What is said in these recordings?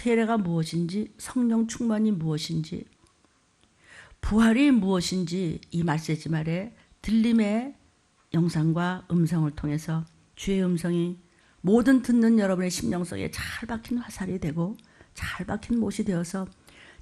세례가 무엇인지, 성령 충만이 무엇인지, 부활이 무엇인지 이 메시지 말에 들림의 영상과 음성을 통해서 주의 음성이 모든 듣는 여러분의 심령 속에 잘 박힌 화살이 되고 잘 박힌 못이 되어서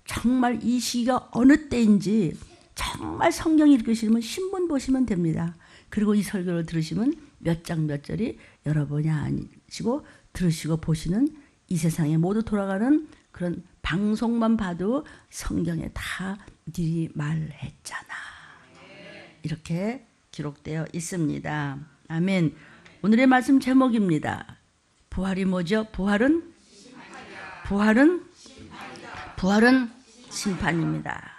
정말 이 시기가 어느 때인지 정말 성경이 읽으시면 신문 보시면 됩니다. 그리고 이 설교를 들으시면 몇 장 몇 절이 여러분이 아니시고 들으시고 보시는 이 세상에 모두 돌아가는 그런 방송만 봐도 성경에 다 미리 말했잖아. 이렇게 기록되어 있습니다. 아멘. 오늘의 말씀 제목입니다. 부활이 뭐죠? 부활은 심판입니다.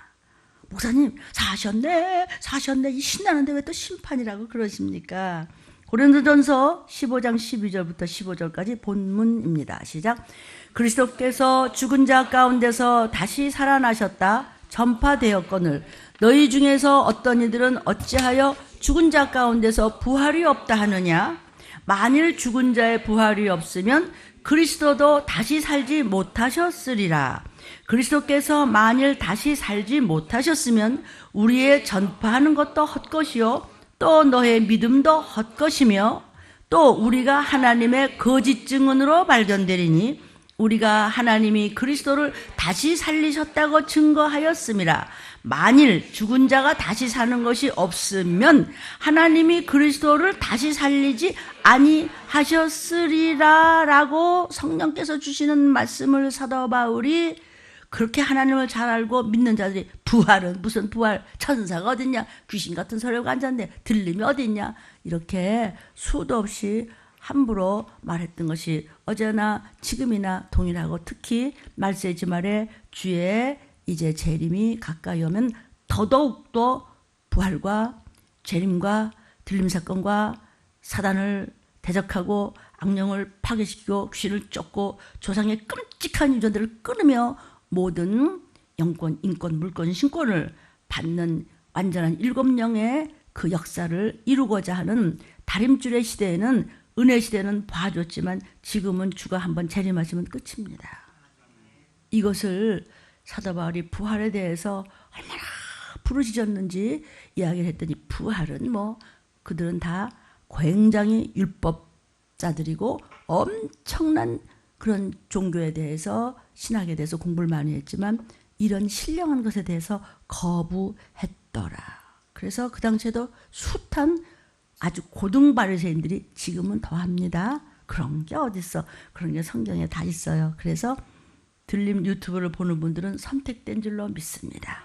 목사님 사셨네 이 신나는데 왜 또 심판이라고 그러십니까? 고린도전서 15장 12절부터 15절까지 본문입니다. 시작. 그리스도께서 죽은 자 가운데서 다시 살아나셨다 전파되었거늘 너희 중에서 어떤 이들은 어찌하여 죽은 자 가운데서 부활이 없다 하느냐? 만일 죽은 자의 부활이 없으면 그리스도도 다시 살지 못하셨으리라. 그리스도께서 만일 다시 살지 못하셨으면 우리의 전파하는 것도 헛것이요 또 너의 믿음도 헛것이며 또 우리가 하나님의 거짓 증언으로 발견되리니 우리가 하나님이 그리스도를 다시 살리셨다고 증거하였음이라. 만일 죽은 자가 다시 사는 것이 없으면 하나님이 그리스도를 다시 살리지 아니하셨으리라 라고 성령께서 주시는 말씀을 사도 바울이 그렇게 하나님을 잘 알고 믿는 자들이 부활은 무슨 부활, 천사가 어딨냐, 귀신 같은 소리가 앉았네, 들림이 어딨냐, 이렇게 수도 없이 함부로 말했던 것이 어제나 지금이나 동일하고 특히 말세지 말에 주의 이제 재림이 가까이 오면 더더욱더 부활과 재림과 들림 사건과 사단을 대적하고 악령을 파괴시키고 귀신을 쫓고 조상의 끔찍한 유전들을 끊으며 모든 영권, 인권, 물권, 신권을 받는 완전한 7영의 그 역사를 이루고자 하는 다림줄의 시대에는 은혜 시대는 봐줬지만 지금은 주가 한번 재림하시면 끝입니다. 이것을 사도 바울이 부활에 대해서 얼마나 부르짖었는지 이야기를 했더니 부활은 뭐 그들은 다 굉장히 율법자들이고 엄청난 그런 종교에 대해서 신학에 대해서 공부를 많이 했지만 이런 신령한 것에 대해서 거부했더라. 그래서 그 당시에도 숱한 아주 고등 바리새인들이 지금은 더합니다. 그런 게 어딨어. 그런 게 성경에 다 있어요. 그래서 들림 유튜브를 보는 분들은 선택된 줄로 믿습니다.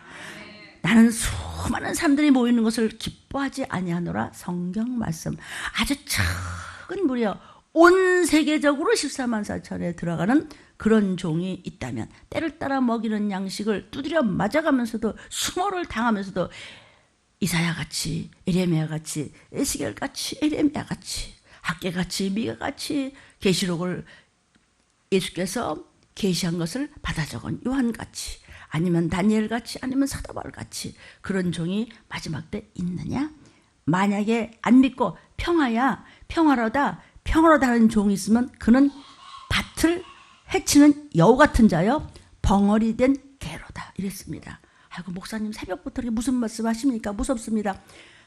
나는 수많은 사람들이 모이는 것을 기뻐하지 아니하노라. 성경 말씀. 아주 작은 무려 온 세계적으로 14만 4천에 들어가는 그런 종이 있다면 때를 따라 먹이는 양식을 두드려 맞아가면서도 수모를 당하면서도 이사야같이 에레미야같이 에스겔같이 에레미야같이 학개같이 미가같이 계시록을 예수께서 계시한 것을 받아 적은 요한같이 아니면 다니엘같이 아니면 사도 바울같이 그런 종이 마지막 때 있느냐? 만약에 안 믿고 평화야 평화로다 평화로다는 종이 있으면 그는 밭을 해치는 여우 같은 자요 벙어리 된 개로다 이랬습니다. 아이고 목사님 새벽부터 이렇게 무슨 말씀 하십니까? 무섭습니다.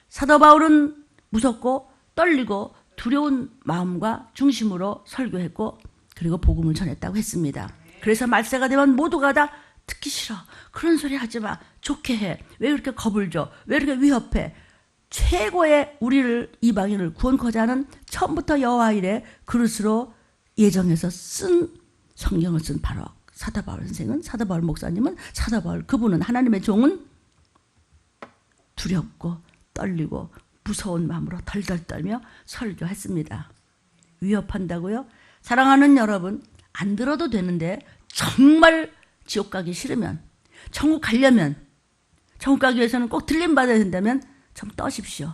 사도 바울은 무섭고 떨리고 두려운 마음과 중심으로 설교했고 그리고 복음을 전했다고 했습니다. 그래서 말세가 되면 모두가 다 듣기 싫어. 그런 소리 하지 마. 좋게 해. 왜 그렇게 겁을 줘? 왜 이렇게 위협해? 최고의 우리를 이방인을 구원코자 하는 처음부터 여호와 이래 그릇으로 예정해서 쓴 성경을 쓴 바로 사도 바울 선생은 사도 바울 목사님은 사도 바울 그분은 하나님의 종은 두렵고 떨리고 무서운 마음으로 덜덜 떨며 설교했습니다. 위협한다고요? 사랑하는 여러분 안 들어도 되는데 정말 지옥 가기 싫으면 천국 가려면 천국 가기 위해서는 꼭 들림 받아야 된다면 좀 떠십시오.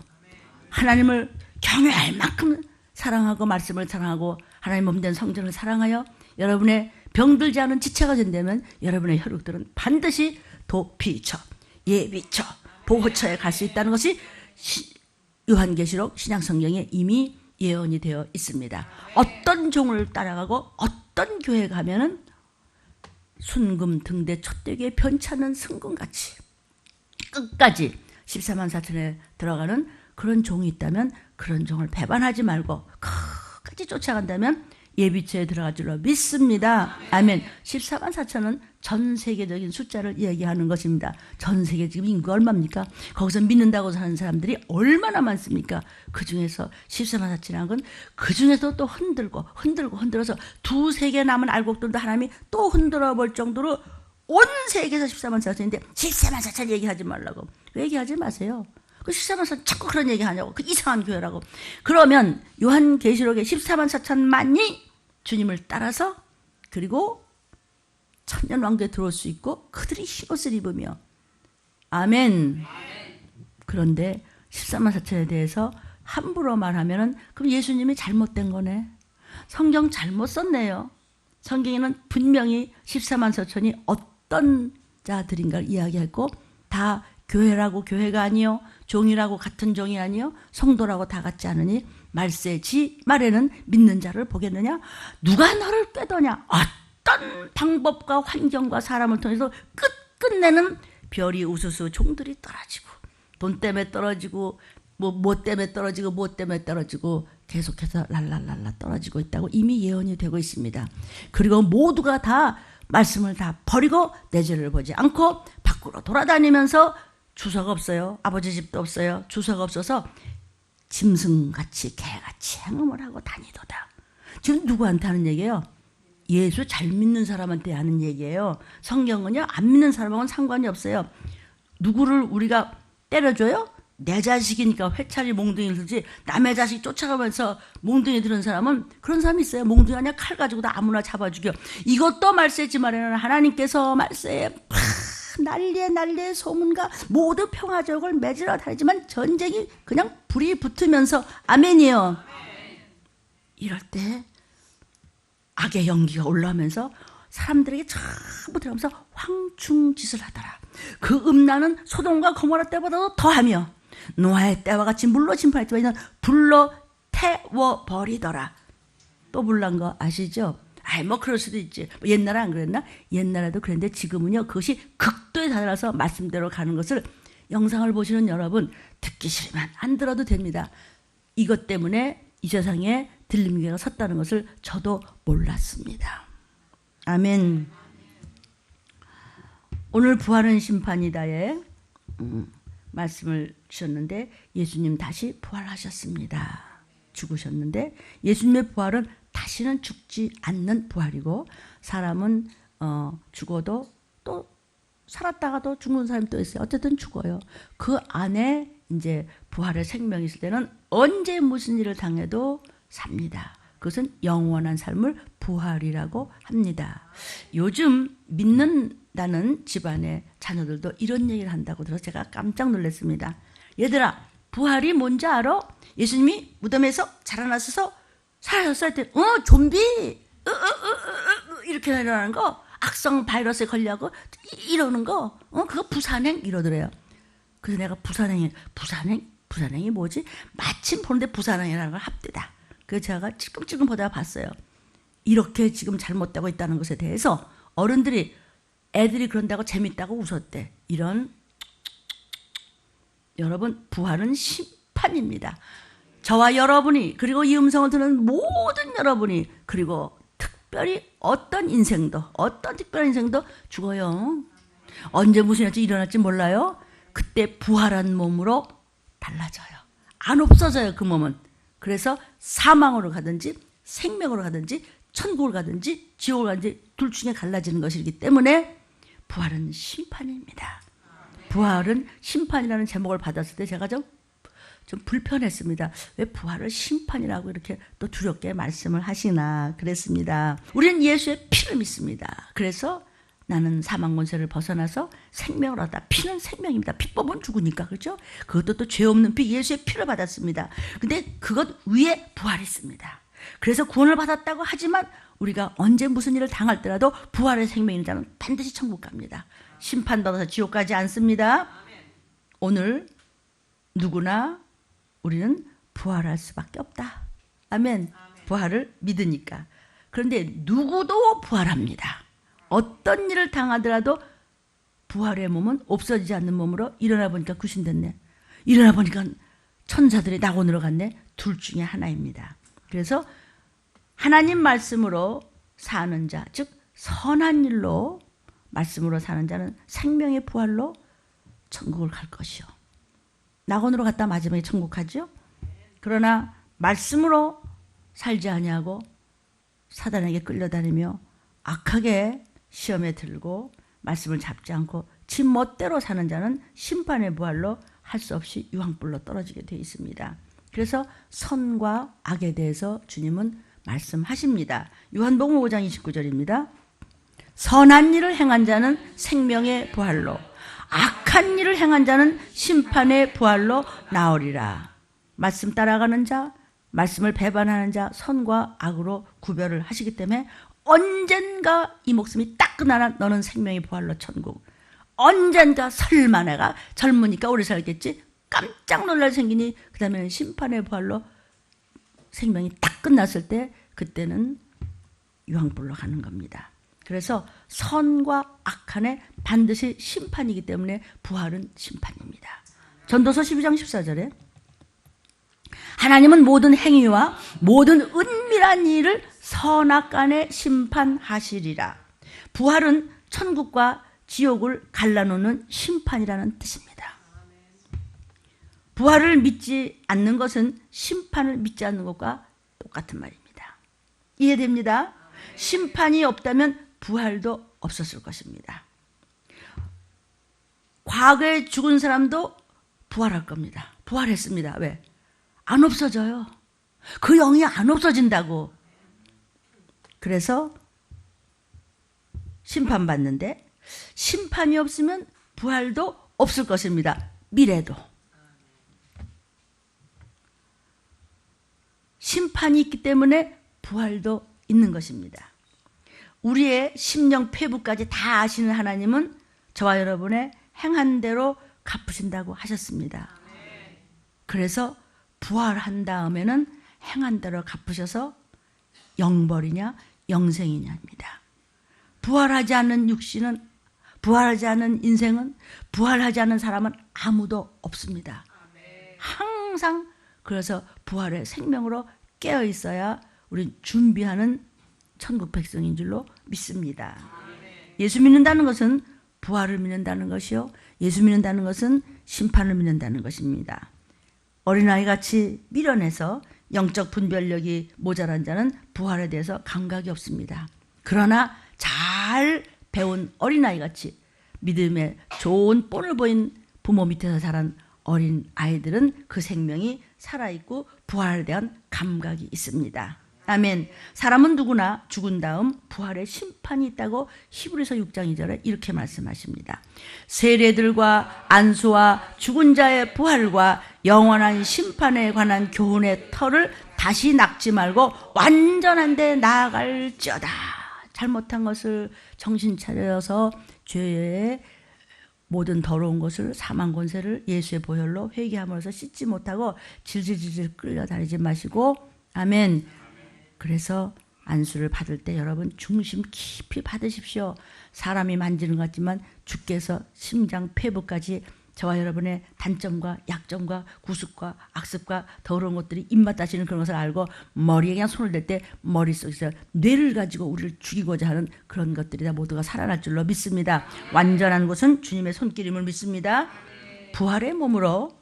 하나님을 경외할 만큼 사랑하고 말씀을 사랑하고 하나님 몸된 성전을 사랑하여 여러분의 병들지 않은 지체가 된다면 여러분의 혈육들은 반드시 도피처, 예비처, 보호처에 갈 수 있다는 것이 요한계시록 신약성경에 이미 예언이 되어 있습니다. 어떤 종을 따라가고 어떤 교회 가면은 순금 등대 촛대기에 변찮은 승금같이 끝까지 14만 4천에 들어가는 그런 종이 있다면 그런 종을 배반하지 말고 끝까지 쫓아간다면 예비처에 들어갈 줄로 믿습니다. 아멘. 14만 4천은 전 세계적인 숫자를 이야기하는 것입니다. 전 세계 지금 인구가 얼마입니까? 거기서 믿는다고 사는 사람들이 얼마나 많습니까? 그 중에서 14만 4천이라는 건 그 중에서 또 흔들어서 두세 개 남은 알곡들도 하나님이 또 흔들어 볼 정도로 온 세계에서 14만 4천인데 14만 4천 얘기하지 말라고. 왜 얘기하지 마세요. 그 14만 4천 자꾸 그런 얘기 하냐고. 그 이상한 교회라고. 그러면 요한계시록에 14만 4천만이 주님을 따라서 그리고 천년 왕국에 들어올 수 있고 그들이 흰옷을 입으며 아멘. 그런데 14만 4천에 대해서 함부로 말하면은 그럼 예수님이 잘못된 거네. 성경 잘못 썼네요. 성경에는 분명히 14만 4천이 어떤 자들인가를 이야기했고 다 교회라고 교회가 아니요 종이라고 같은 종이 아니요 성도라고 다 같지 않으니 말세지 말에는 믿는 자를 보겠느냐? 누가 너를 꾀더냐? 어떤 방법과 환경과 사람을 통해서 끝내는 별이 우수수 종들이 떨어지고 돈 때문에 떨어지고 뭐 때문에 떨어지고 계속해서 랄랄랄라 떨어지고 있다고 이미 예언이 되고 있습니다. 그리고 모두가 다 말씀을 다 버리고 내 죄를 보지 않고 밖으로 돌아다니면서 주소가 없어요. 아버지 집도 없어요. 주소가 없어서 짐승같이 개같이 행음을 하고 다니도다. 지금 누구한테 하는 얘기예요? 예수 잘 믿는 사람한테 하는 얘기예요. 성경은요 안 믿는 사람하고는 상관이 없어요. 누구를 우리가 때려줘요? 내 자식이니까 회차리 몽둥이를 들지 남의 자식 쫓아가면서 몽둥이 드는 사람은 그런 사람이 있어요. 몽둥이 아니야 칼 가지고 다 아무나 잡아 죽여. 이것도 말세지 말에는 하나님께서 말세에 난리에 소문과 모두 평화적을 맺으러 다니지만 전쟁이 그냥 불이 붙으면서 아멘이요. 이럴 때 악의 연기가 올라오면서 사람들에게 전부 들어가면서 황충짓을 하더라. 그 음란은 소돔과 고모라 때보다도 더하며 노아의 때와 같이 물로 심판했지만 이는 불로 태워버리더라. 또 불난 거 아시죠? 뭐 그럴 수도 있지. 옛날에 안 그랬나? 옛날에도 그랬는데 지금은요 그것이 극도에 달아서 말씀대로 가는 것을 영상을 보시는 여러분 듣기 싫으면 안 들어도 됩니다. 이것 때문에 이 세상에 들림교회가 섰다는 것을 저도 몰랐습니다. 아멘. 오늘 부활은 심판이다에 말씀을 주셨는데 예수님 다시 부활하셨습니다. 죽으셨는데 예수님의 부활은 다시는 죽지 않는 부활이고 사람은 죽어도 또 살았다가도 죽는 사람이 또 있어요. 어쨌든 죽어요. 그 안에 이제 부활의 생명이 있을 때는 언제 무슨 일을 당해도 삽니다. 그것은 영원한 삶을 부활이라고 합니다. 요즘 믿는다는 집안의 자녀들도 이런 얘기를 한다고 들어서 제가 깜짝 놀랐습니다. 얘들아 부활이 뭔지 알아? 예수님이 무덤에서 자라나셔서 사라졌을 때 좀비 이렇게 일어나는 거 악성 바이러스에 걸려고 이러는 거 그거 부산행 이러더래요. 그래서 내가 부산행이 뭐지? 마침 보는데 부산행이라는 걸 합디다. 그래서 제가 찔끔찔끔 보다가 봤어요. 이렇게 지금 잘못되고 있다는 것에 대해서 어른들이 애들이 그런다고 재밌다고 웃었대. 이런 여러분 부활은 심판입니다. 저와 여러분이 그리고 이 음성을 듣는 모든 여러분이 그리고 특별히 어떤 특별한 인생도 죽어요. 언제 무슨 일이 일어날지 몰라요. 그때 부활한 몸으로 달라져요. 안 없어져요 그 몸은. 그래서 사망으로 가든지 생명으로 가든지 천국을 가든지 지옥을 가든지 둘 중에 갈라지는 것이기 때문에 부활은 심판입니다. 부활은 심판이라는 제목을 받았을 때 제가 좀 불편했습니다. 왜 부활을 심판이라고 이렇게 또 두렵게 말씀을 하시나 그랬습니다. 우리는 예수의 피를 믿습니다. 그래서 나는 사망 권세를 벗어나서 생명을 얻다. 피는 생명입니다. 피 뽑으면 죽으니까 그렇죠? 그것도 또 죄 없는 피 예수의 피를 받았습니다. 근데 그것 위에 부활이 있습니다. 그래서 구원을 받았다고 하지만 우리가 언제 무슨 일을 당할 때라도 부활의 생명이 있는 자는 반드시 천국 갑니다. 심판받아서 지옥 가지 않습니다. 오늘 누구나 우리는 부활할 수밖에 없다. 아멘. 부활을 믿으니까. 그런데 누구도 부활합니다. 어떤 일을 당하더라도 부활의 몸은 없어지지 않는 몸으로 일어나 보니까 구신 됐네. 일어나 보니까 천사들이 낙원으로 갔네. 둘 중에 하나입니다. 그래서 하나님 말씀으로 사는 자, 즉 선한 일로 말씀으로 사는 자는 생명의 부활로 천국을 갈 것이요. 낙원으로 갔다 마지막에 천국 가죠. 그러나 말씀으로 살지 아니하고 사단에게 끌려다니며 악하게 시험에 들고 말씀을 잡지 않고 지 멋대로 사는 자는 심판의 부활로 할 수 없이 유황불로 떨어지게 되어 있습니다. 그래서 선과 악에 대해서 주님은 말씀하십니다. 요한복음 5장 29절입니다. 선한 일을 행한 자는 생명의 부활로, 악한 일을 행한 자는 심판의 부활로 나오리라. 말씀 따라가는 자, 말씀을 배반하는 자, 선과 악으로 구별을 하시기 때문에 언젠가 이 목숨이 딱 끝나나 너는 생명의 부활로 천국. 언젠가 설마 내가 젊으니까 오래 살겠지? 깜짝 놀랄 생기니 그 다음에는 심판의 부활로 생명이 딱 끝났을 때 그때는 유황불로 가는 겁니다. 그래서 선과 악한에 반드시 심판이기 때문에 부활은 심판입니다. 전도서 12장 14절에 하나님은 모든 행위와 모든 은밀한 일을 선악간에 심판하시리라. 부활은 천국과 지옥을 갈라놓는 심판이라는 뜻입니다. 부활을 믿지 않는 것은 심판을 믿지 않는 것과 똑같은 말입니다. 이해됩니다? 심판이 없다면 부활도 없었을 것입니다. 과거에 죽은 사람도 부활할 겁니다. 부활했습니다. 왜? 안 없어져요. 그 영이 안 없어진다고. 그래서 심판받는데 심판이 없으면 부활도 없을 것입니다. 미래도. 심판이 있기 때문에 부활도 있는 것입니다. 우리의 심령 폐부까지 다 아시는 하나님은 저와 여러분의 행한 대로 갚으신다고 하셨습니다. 그래서 부활한 다음에는 행한 대로 갚으셔서 영벌이냐 영생이냐입니다. 부활하지 않는 육신은, 부활하지 않는 인생은, 부활하지 않는 사람은 아무도 없습니다. 항상 그래서 부활의 생명으로 깨어 있어야 우리 준비하는 천국 백성인 줄로 믿습니다. 예수 믿는다는 것은 부활을 믿는다는 것이요, 예수 믿는다는 것은 심판을 믿는다는 것입니다. 어린아이같이 밀어내서 영적 분별력이 모자란 자는 부활에 대해서 감각이 없습니다. 그러나 잘 배운 어린아이같이 믿음에 좋은 본을 보인 부모 밑에서 자란 어린 아이들은 그 생명이 살아있고 부활에 대한 감각이 있습니다. 아멘. 사람은 누구나 죽은 다음 부활의 심판이 있다고 히브리서 6장 2절에 이렇게 말씀하십니다. 세례들과 안수와 죽은 자의 부활과 영원한 심판에 관한 교훈의 터를 다시 낚지 말고 완전한 데 나아갈지어다. 잘못한 것을 정신 차려서 죄의 모든 더러운 것을, 사망 권세를 예수의 보혈로 회개함으로써 씻지 못하고 질질질질 끌려다니지 마시고, 아멘. 그래서 안수를 받을 때 여러분 중심 깊이 받으십시오. 사람이 만지는 것 같지만 주께서 심장 폐부까지 저와 여러분의 단점과 약점과 구습과 악습과 더러운 것들이 입맛다시는 그런 것을 알고 머리에 그냥 손을 댈 때 머릿속에서 뇌를 가지고 우리를 죽이고자 하는 그런 것들이 다 모두가 살아날 줄로 믿습니다. 완전한 것은 주님의 손길임을 믿습니다. 부활의 몸으로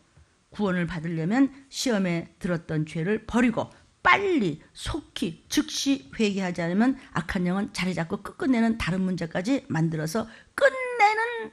구원을 받으려면 시험에 들었던 죄를 버리고 빨리 속히 즉시 회개하지 않으면 악한 영은 자리 잡고 끝끝내는 다른 문제까지 만들어서 끝내는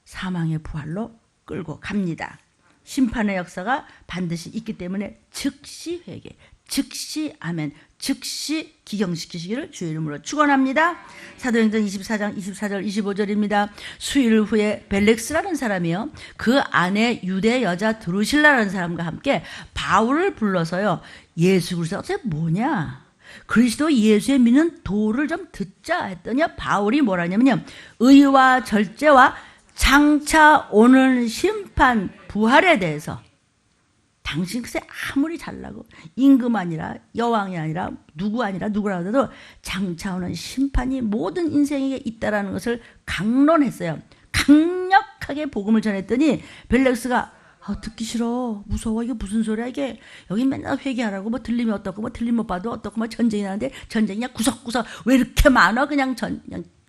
사망의 부활로 끌고 갑니다. 심판의 역사가 반드시 있기 때문에 즉시 회개, 즉시 아멘, 즉시 기경시키시기를 주의 이름으로 축원합니다. 사도행전 24장 24절 25절입니다. 수일 후에 벨렉스라는 사람이요, 그 안에 유대 여자 드루실라라는 사람과 함께 바울을 불러서요, 예수 그리스도가 뭐냐, 그리스도 예수에 믿는 도를 좀 듣자 했더니 바울이 뭐라냐면요, 의와 절제와 장차 오는 심판 부활에 대해서 당신 글쎄 아무리 잘나고 임금 아니라 여왕이 아니라 누구라고 해도 장차 오는 심판이 모든 인생에게 있다라는 것을 강론했어요. 강력하게 복음을 전했더니 벨렉스가 듣기 싫어. 무서워. 이게 무슨 소리야 이게. 여기 맨날 회개하라고 뭐 들림이 어떻고 뭐 들림 못 봐도 어떻고 뭐 전쟁이 나는데 전쟁이 그냥 구석구석 왜 이렇게 많아. 그냥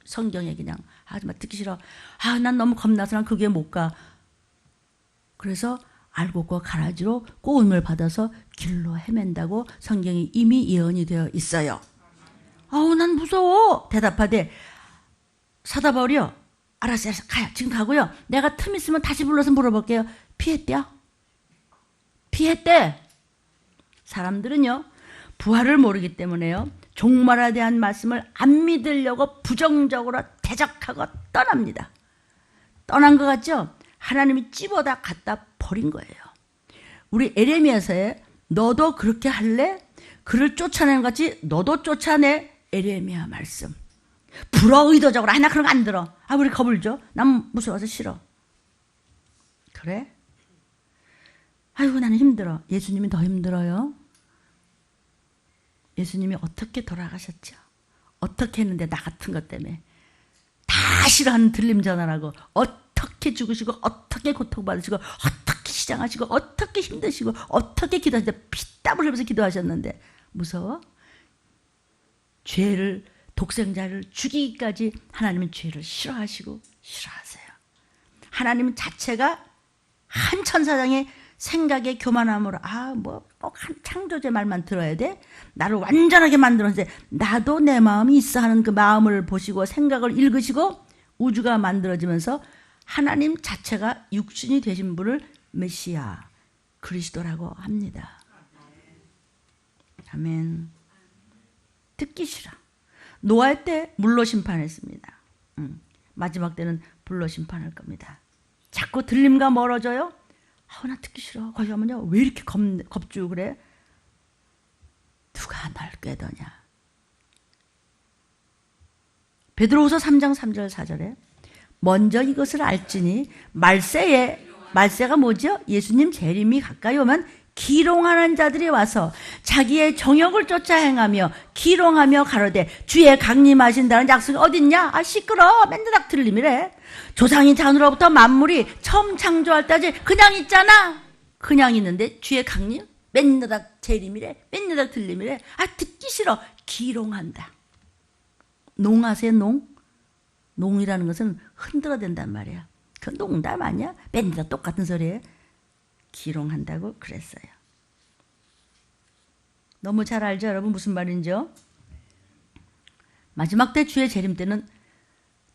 성경에 그냥 하지마 듣기 싫어. 난 너무 겁나서 난 그게 못 가. 그래서 알고 꼭 가라지로 꼬임을 받아서 길로 헤맨다고 성경이 이미 예언이 되어 있어요. 난 무서워. 대답하되 사다 버려. 알았어요. 가요. 지금 가고요. 내가 틈 있으면 다시 불러서 물어볼게요. 피했대요? 피했대. 사람들은요. 부활을 모르기 때문에요. 종말에 대한 말씀을 안 믿으려고 부정적으로 대적하고 떠납니다. 떠난 것 같죠? 하나님이 찝어다 갖다 버린 거예요. 우리 에레미야서에 너도 그렇게 할래? 그를 쫓아내는 것 같이 너도 쫓아내. 에레미야 말씀. 불어의도적으로 나 그런 거 안 들어. 우리 겁을 줘. 난 무서워서 싫어. 그래? 아이고 나는 힘들어. 예수님이 더 힘들어요. 예수님이 어떻게 돌아가셨죠? 어떻게 했는데 나 같은 것 때문에 다 싫어하는 들림 전환하고 어떻게 죽으시고 어떻게 고통받으시고 어떻게 시장하시고 어떻게 힘드시고 어떻게 기도하시는데 피땀을 흘리면서 기도하셨는데 무서워? 죄를 독생자를 죽이기까지 하나님은 죄를 싫어하시고 싫어하세요. 하나님 자체가 한 천사장의 생각의 교만함으로 꼭 한 창조주의 말만 들어야 돼? 나를 완전하게 만들었는데 나도 내 마음이 있어 하는 그 마음을 보시고 생각을 읽으시고 우주가 만들어지면서 하나님 자체가 육신이 되신 분을 메시아 그리스도라고 합니다. 아멘. 듣기 싫어. 노아 때 물로 심판했습니다. 마지막 때는 불로 심판할 겁니다. 자꾸 들림과 멀어져요? 나 듣기 싫어. 거기 가면요. 왜 이렇게 겁주 그래? 누가 널 꾀더냐. 베드로후서 3장 3절 4절에 먼저 이것을 알지니 말세가 뭐죠? 예수님 재림이 가까이 오면 기롱하는 자들이 와서 자기의 정욕을 쫓아 행하며 기롱하며 가로되 주의 강림하신다는 약속이 어딨냐? 시끄러. 맨날 들림이래. 조상이 잔으로부터 만물이 처음 창조할 때까지 그냥 있잖아. 그냥 있는데 주의 강림? 맨날 재림이래. 맨날 들림이래. 듣기 싫어. 기롱한다. 농하세 농? 농이라는 것은 흔들어댄단 말이야. 그건 농담 아니야? 맨날 똑같은 소리에 기롱한다고 그랬어요. 너무 잘 알죠, 여러분? 무슨 말인지요? 마지막 때 주의 재림 때는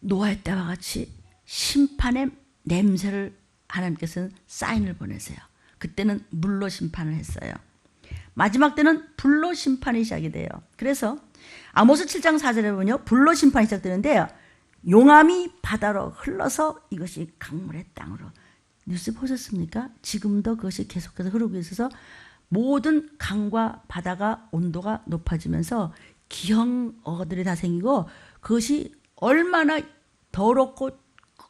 노아의 때와 같이 심판의 냄새를 하나님께서는 사인을 보내세요. 그때는 물로 심판을 했어요. 마지막 때는 불로 심판이 시작이 돼요. 그래서 아모스 7장 4절에 보면요. 불로 심판이 시작되는데요. 용암이 바다로 흘러서 이것이 강물의 땅으로. 뉴스 보셨습니까? 지금도 그것이 계속해서 흐르고 있어서 모든 강과 바다가 온도가 높아지면서 기형어들이 다 생기고 그것이 얼마나 더럽고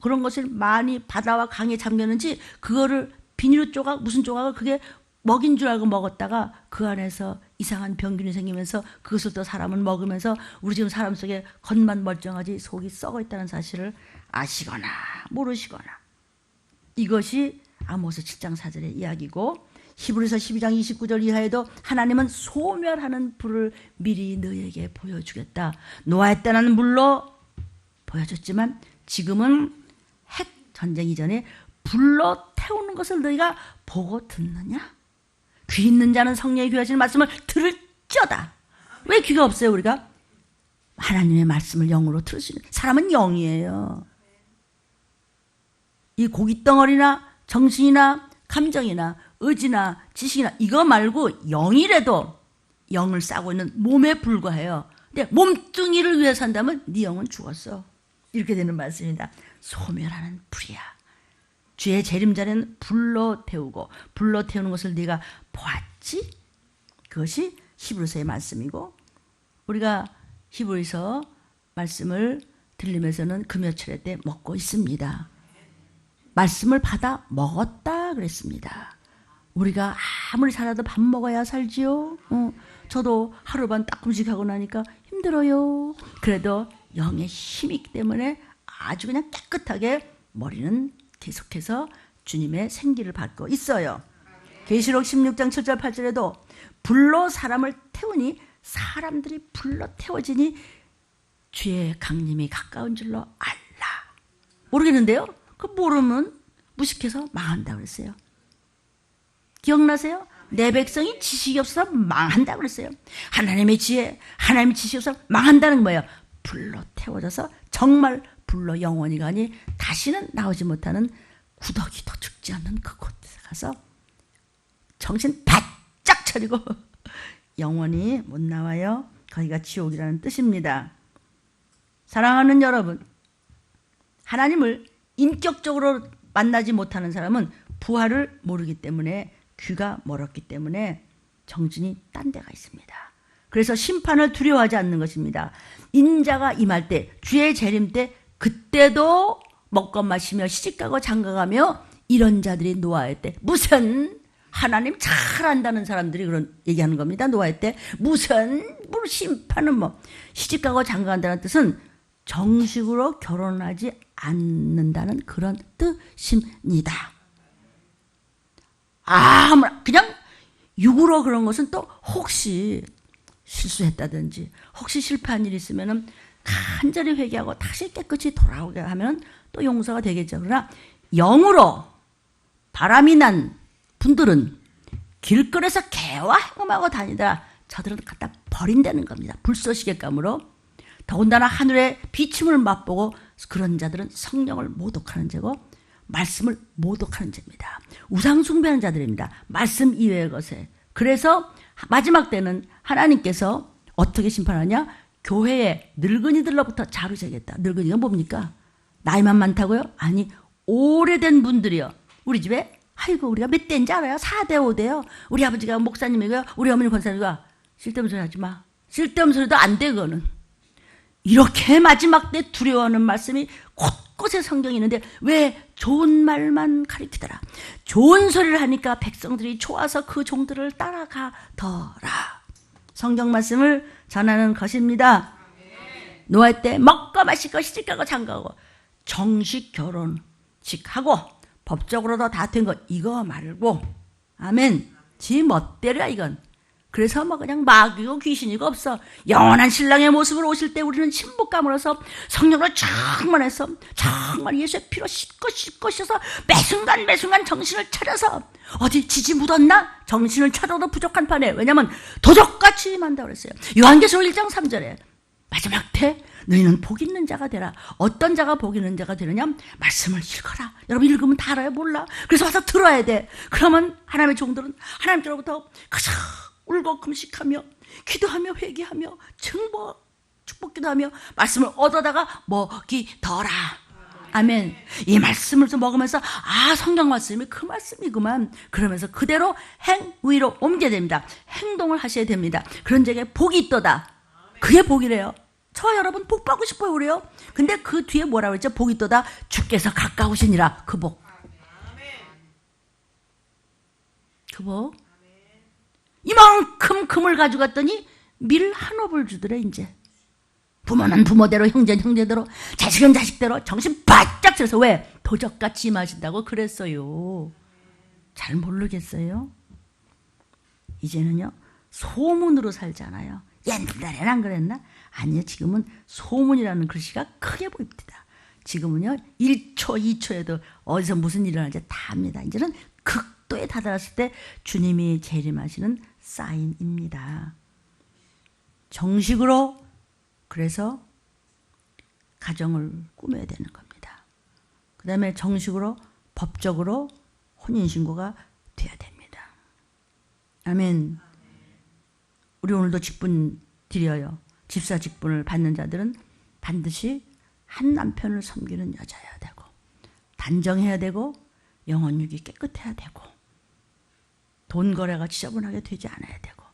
그런 것을 많이 바다와 강에 잠겼는지 그거를 비닐 조각 무슨 조각을 그게 먹인 줄 알고 먹었다가 그 안에서 이상한 병균이 생기면서 그것을 또 사람은 먹으면서 우리 지금 사람 속에 겉만 멀쩡하지 속이 썩어 있다는 사실을 아시거나 모르시거나 이것이 아모스 7장 4절의 이야기고 히브리서 12장 29절 이하에도 하나님은 소멸하는 불을 미리 너에게 보여주겠다. 노아의 때는 물로 보여줬지만 지금은 핵 전쟁 이전에 불로 태우는 것을 너희가 보고 듣느냐? 귀 있는 자는 성령의 귀하시는 말씀을 들을지어다. 왜 귀가 없어요 우리가? 하나님의 말씀을 영으로 들을 수 있는 사람은 영이에요. 이 고깃덩어리나 정신이나 감정이나 의지나 지식이나 이거 말고 영이라도 영을 싸고 있는 몸에 불과해요. 근데 몸뚱이를 위해 산다면 네 영은 죽었어. 이렇게 되는 말씀입니다. 소멸하는 불이야. 주의 재림전에는 불로 태우고 불로 태우는 것을 네가 보았지? 그것이 히브리서의 말씀이고 우리가 히브리서 말씀을 들리면서는 금요철회 때 먹고 있습니다. 말씀을 받아 먹었다 그랬습니다. 우리가 아무리 살아도 밥 먹어야 살지요. 저도 하루반 따끔씩 하고 나니까 힘들어요. 그래도 영의 힘이 있기 때문에 아주 그냥 깨끗하게 머리는 계속해서 주님의 생기를 받고 있어요. 계시록 16장 7절 8절에도 불로 사람을 태우니 사람들이 불로 태워지니 주의 강림이 가까운 줄로 알라. 모르겠는데요. 그 모르면 무식해서 망한다 그랬어요. 기억나세요? 내 백성이 지식이 없어서 망한다 그랬어요. 하나님의 지혜, 하나님의 지식이 없어서 망한다는 거예요. 불로 태워져서 정말 불로 영원히 가니 다시는 나오지 못하는 구더기도 죽지 않는 그곳에 가서 정신 바짝 차리고 영원히 못 나와요. 거기가 지옥이라는 뜻입니다. 사랑하는 여러분, 하나님을 인격적으로 만나지 못하는 사람은 부활을 모르기 때문에 귀가 멀었기 때문에 정신이 딴 데가 있습니다. 그래서 심판을 두려워하지 않는 것입니다. 인자가 임할 때, 주의 재림 때 그때도 먹고 마시며 시집가고 장가가며 이런 자들이 노아의 때 무슨 하나님 잘 안다는 사람들이 그런 얘기하는 겁니다. 노아의 때 무슨 심판은 시집가고 장가간다는 뜻은 정식으로 결혼하지 않는다는 그런 뜻입니다. 그냥 육으로 그런 것은 또 혹시 실수했다든지 혹시 실패한 일이 있으면은 간절히 회개하고 다시 깨끗이 돌아오게 하면 또 용서가 되겠죠. 그러나 영으로 바람이 난 분들은 길거리에서 개와 행음하고 다니다가 저들은 갖다 버린다는 겁니다. 불쏘시개감으로. 더군다나 하늘의 비침을 맛보고 그런 자들은 성령을 모독하는 죄고 말씀을 모독하는 죄입니다. 우상 숭배하는 자들입니다. 말씀 이외의 것에. 그래서 마지막 때는 하나님께서 어떻게 심판하냐? 교회의 늙은이들로부터 자루재겠다. 늙은이가 뭡니까? 나이만 많다고요? 아니, 오래된 분들이요. 우리 집에 아이고 우리가 몇 대인지 알아요? 4대 5대요. 우리 아버지가 목사님이고요. 우리 어머니 권사님이고. 쓸데없는 소리 하지 마. 쓸데없는 소리도 안 돼 그거는. 이렇게 마지막 때 두려워하는 말씀이 곳곳에 성경이 있는데 왜 좋은 말만 가리키더라. 좋은 소리를 하니까 백성들이 좋아서 그 종들을 따라가더라. 성경 말씀을 전하는 것입니다. 노아 때 먹고 마시고 시집가고 장가고 정식 결혼식하고 법적으로도 다 된 거 이거 말고 아멘. 지 멋대로야 이건. 그래서 그냥 마귀고 귀신이고 없어. 영원한 신랑의 모습으로 오실 때 우리는 신부감으로서 성령으로 충만해서 정말 예수의 피로 씻고 씻어서 매순간 정신을 차려서 어디 지지 묻었나? 정신을 차려도 부족한 판에. 왜냐하면 도적같이 임한다고 그랬어요. 요한계시록 1장 3절에 마지막 때 너희는 복 있는 자가 되라. 어떤 자가 복 있는 자가 되느냐? 말씀을 읽어라. 여러분 읽으면 다 알아요? 몰라. 그래서 와서 들어야 돼. 그러면 하나님의 종들은 하나님께로부터 가장 울고 금식하며 기도하며 회개하며 축복기도하며 말씀을 얻어다가 먹이더라. 아멘. 이 말씀을 좀 먹으면서 성경 말씀이 그 말씀이구만. 그러면서 그대로 행위로 옮겨야 됩니다. 행동을 하셔야 됩니다. 그런 자에게 복이 있도다. 그게 복이래요. 저와 여러분 복 받고 싶어요 우리요. 근데 그 뒤에 뭐라고 했죠? 복이 있도다. 주께서 가까우시니라. 그 복. 그 복. 이만큼 금을 가져갔더니 밀 한 옵을 주더래 이제. 부모는 부모대로 형제는 형제대로 자식은 자식대로 정신 바짝 차려서 왜? 도적같이 임하신다고 그랬어요. 잘 모르겠어요? 이제는요 소문으로 살잖아요. 옛날에는 안 그랬나? 아니요, 지금은 소문이라는 글씨가 크게 보입니다. 지금은요 1초 2초에도 어디서 무슨 일이 일어날지 다 압니다. 이제는 극도에 다다랐을 때 주님이 재림하시는 사인입니다. 정식으로 그래서 가정을 꾸며야 되는 겁니다. 그 다음에 정식으로 법적으로 혼인신고가 돼야 됩니다. 아멘. 우리 오늘도 직분 드려요. 집사 직분을 받는 자들은 반드시 한 남편을 섬기는 여자여야 되고 단정해야 되고 영혼육이 깨끗해야 되고 돈 거래가 지저분하게 되지 않아야 되고